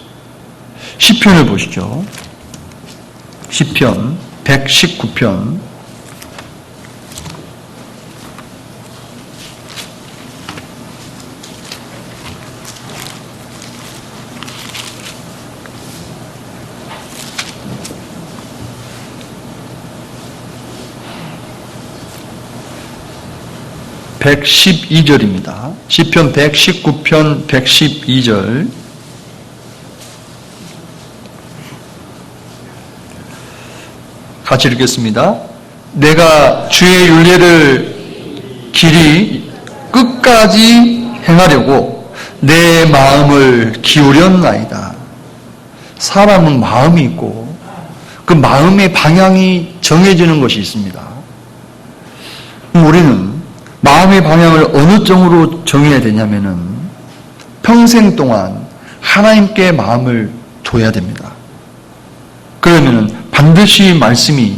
시편을 보시죠. 시편 119편 112절입니다. 시편 119편 112절 같이 읽겠습니다. 내가 주의 윤례를 길이 끝까지 행하려고 내 마음을 기울였나이다. 사람은 마음이 있고 그 마음의 방향이 정해지는 것이 있습니다. 우리는 마음의 방향을 어느 정도로 정해야 되냐면은 평생 동안 하나님께 마음을 둬야 됩니다. 그러면은 반드시 말씀이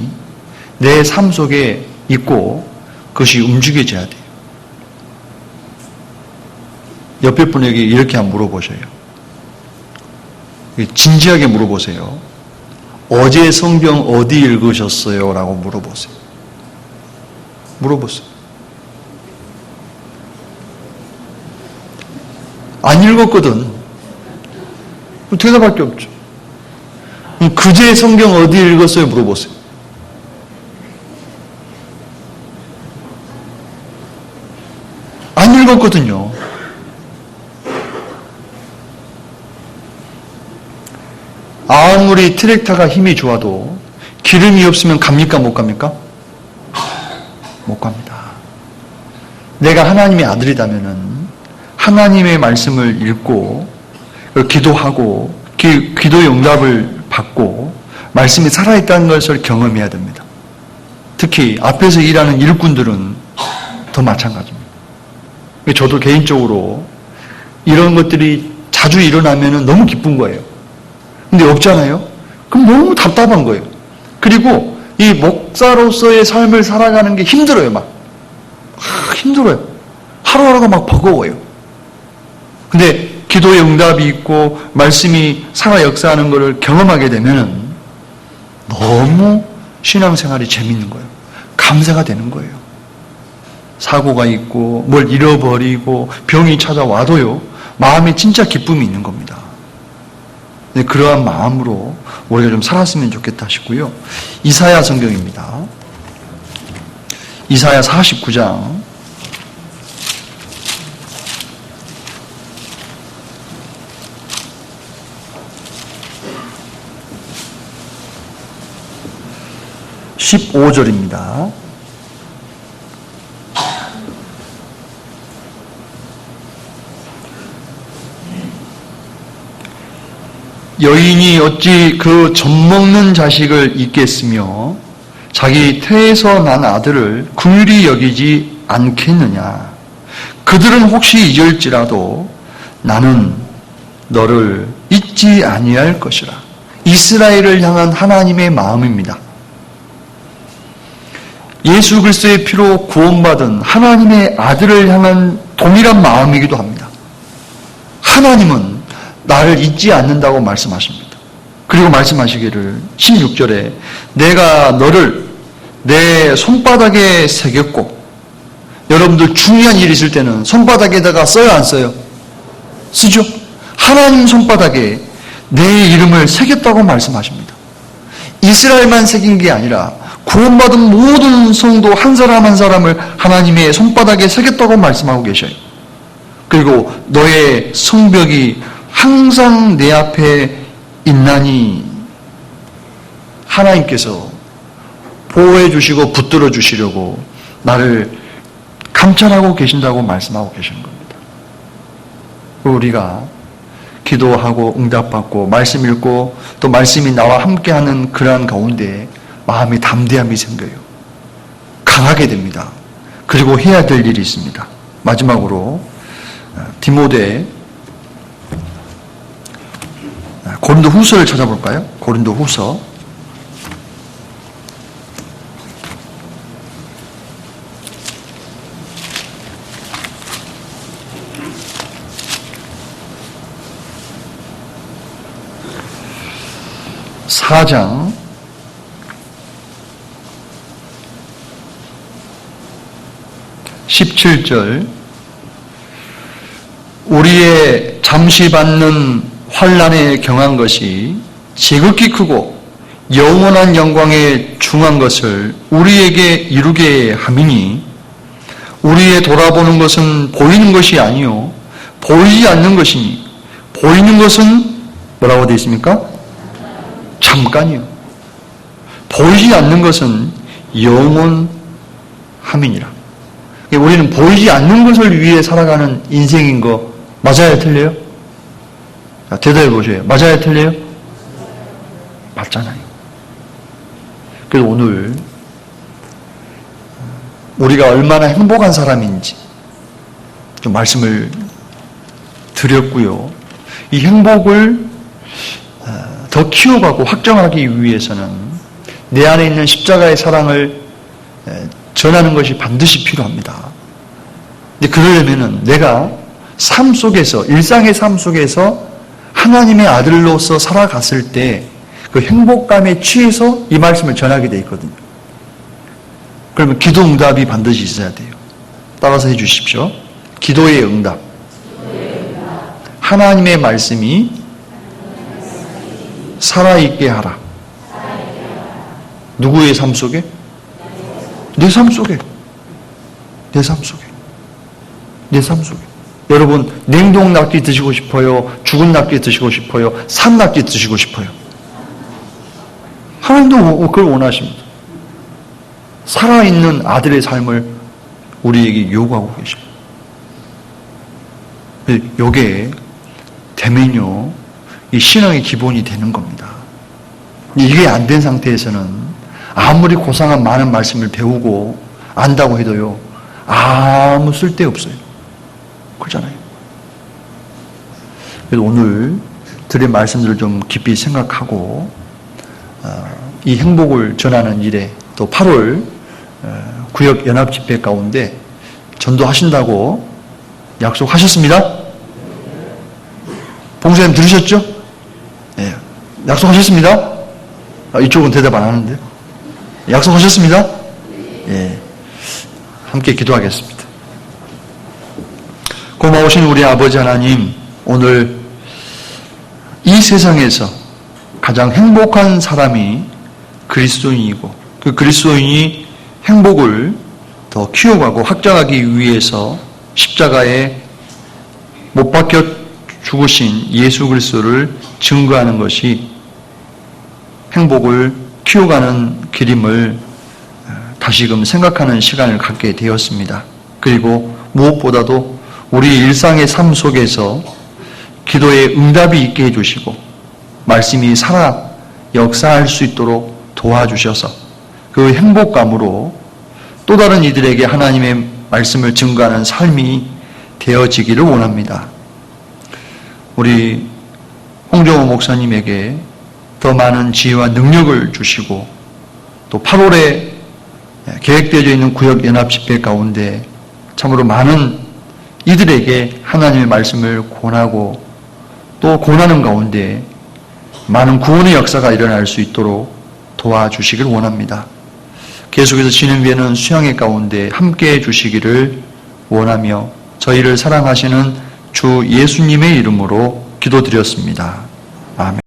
내 삶 속에 있고 그것이 움직여져야 돼요. 옆에 분에게 이렇게 한번 물어보셔요. 진지하게 물어보세요. 어제 성경 어디 읽으셨어요? 라고 물어보세요. 물어보세요. 안 읽었거든. 대답할 게 없죠. 그제 성경 어디 읽었어요? 물어보세요. 안 읽었거든요. 아무리 트랙터가 힘이 좋아도 기름이 없으면 갑니까? 못 갑니까? 못 갑니다. 내가 하나님의 아들이라면은 하나님의 말씀을 읽고 기도하고 기도의 응답을 받고 말씀이 살아있다는 것을 경험해야 됩니다. 특히 앞에서 일하는 일꾼들은 더 마찬가지입니다. 저도 개인적으로 이런 것들이 자주 일어나면 너무 기쁜 거예요. 근데 없잖아요? 그럼 너무 답답한 거예요. 그리고 이 목사로서의 삶을 살아가는 게 힘들어요, 막. 힘들어요. 하루하루가 막 버거워요. 근데 기도의 응답이 있고 말씀이 살아 역사하는 것을 경험하게 되면 너무 신앙생활이 재밌는 거예요. 감사가 되는 거예요. 사고가 있고 뭘 잃어버리고 병이 찾아와도요, 마음에 진짜 기쁨이 있는 겁니다. 그러한 마음으로 우리가 좀 살았으면 좋겠다 싶고요. 이사야 성경입니다. 이사야 49장 15절입니다. 여인이 어찌 그 젖먹는 자식을 잊겠으며 자기 태에서 난 아들을 긍휼히 여기지 않겠느냐. 그들은 혹시 잊을지라도 나는 너를 잊지 아니할 것이라. 이스라엘을 향한 하나님의 마음입니다. 예수 그리스도의 피로 구원받은 하나님의 아들을 향한 동일한 마음이기도 합니다. 하나님은 나를 잊지 않는다고 말씀하십니다. 그리고 말씀하시기를 16절에 내가 너를 내 손바닥에 새겼고, 여러분들 중요한 일이 있을 때는 손바닥에다가 써요, 안 써요? 쓰죠? 하나님 손바닥에 내 이름을 새겼다고 말씀하십니다. 이스라엘만 새긴 게 아니라 구원받은 모든 성도 한 사람 한 사람을 하나님의 손바닥에 새겼다고 말씀하고 계셔요. 그리고 너의 성벽이 항상 내 앞에 있나니 하나님께서 보호해 주시고 붙들어 주시려고 나를 감찰하고 계신다고 말씀하고 계시는 겁니다. 우리가 기도하고 응답받고 말씀 읽고 또 말씀이 나와 함께하는 그러한 가운데 마음의 담대함이 생겨요. 강하게 됩니다. 그리고 해야 될 일이 있습니다. 마지막으로 디모데 고린도 후서를 찾아볼까요? 고린도 후서 4장 17절 우리의 잠시 받는 환난에 경한 것이 지극히 크고 영원한 영광에 중한 것을 우리에게 이루게 함이니 우리의 돌아보는 것은 보이는 것이 아니요 보이지 않는 것이니 보이는 것은 뭐라고 되어 있습니까? 잠깐이요. 보이지 않는 것은 영원함이니라. 우리는 보이지 않는 것을 위해 살아가는 인생인 거 맞아요? 틀려요? 대답해 보세요. 맞아요? 틀려요? 맞잖아요. 그래서 오늘 우리가 얼마나 행복한 사람인지 좀 말씀을 드렸고요. 이 행복을 더 키워가고 확정하기 위해서는 내 안에 있는 십자가의 사랑을 전하는 것이 반드시 필요합니다. 근데 그러려면은 내가 삶 속에서, 일상의 삶 속에서 하나님의 아들로서 살아갔을 때 그 행복감에 취해서 이 말씀을 전하게 돼 있거든요. 그러면 기도 응답이 반드시 있어야 돼요. 따라서 해 주십시오. 기도의 응답. 하나님의 말씀이 살아있게 하라. 누구의 삶 속에? 내 삶 속에. 내 삶 속에. 내 삶 속에. 여러분, 냉동 낙지 드시고 싶어요? 죽은 낙지 드시고 싶어요? 산 낙지 드시고 싶어요? 하나님도 그걸 원하십니다. 살아있는 아들의 삶을 우리에게 요구하고 계십니다. 요게 되면요, 이 신앙의 기본이 되는 겁니다. 이게 안 된 상태에서는 아무리 고상한 많은 말씀을 배우고 안다고 해도요, 아무 쓸데없어요. 그렇잖아요. 그래서 오늘 드린 말씀들을 좀 깊이 생각하고 이 행복을 전하는 일에 또 8월 구역 연합 집회 가운데 전도하신다고 약속하셨습니다. 봉사님 들으셨죠? 네. 약속하셨습니다. 이쪽은 대답 안 하는데. 약속하셨습니다. 예. 함께 기도하겠습니다. 고마우신 우리 아버지 하나님, 오늘 이 세상에서 가장 행복한 사람이 그리스도인이고, 그 그리스도인이 행복을 더 키워가고 확장하기 위해서 십자가에 못 박혀 죽으신 예수 그리스도를 증거하는 것이 행복을 키워가는 길임을 다시금 생각하는 시간을 갖게 되었습니다. 그리고 무엇보다도 우리 일상의 삶 속에서 기도의 응답이 있게 해주시고 말씀이 살아 역사할 수 있도록 도와주셔서 그 행복감으로 또 다른 이들에게 하나님의 말씀을 증거하는 삶이 되어지기를 원합니다. 우리 홍정호 목사님에게 더 많은 지혜와 능력을 주시고 또 8월에 계획되어져 있는 구역 연합 집회 가운데 참으로 많은 이들에게 하나님의 말씀을 권하고 또 권하는 가운데 많은 구원의 역사가 일어날 수 있도록 도와주시길 원합니다. 계속해서 진행되는 수양회 가운데 함께해 주시기를 원하며 저희를 사랑하시는 주 예수님의 이름으로 기도드렸습니다. 아멘.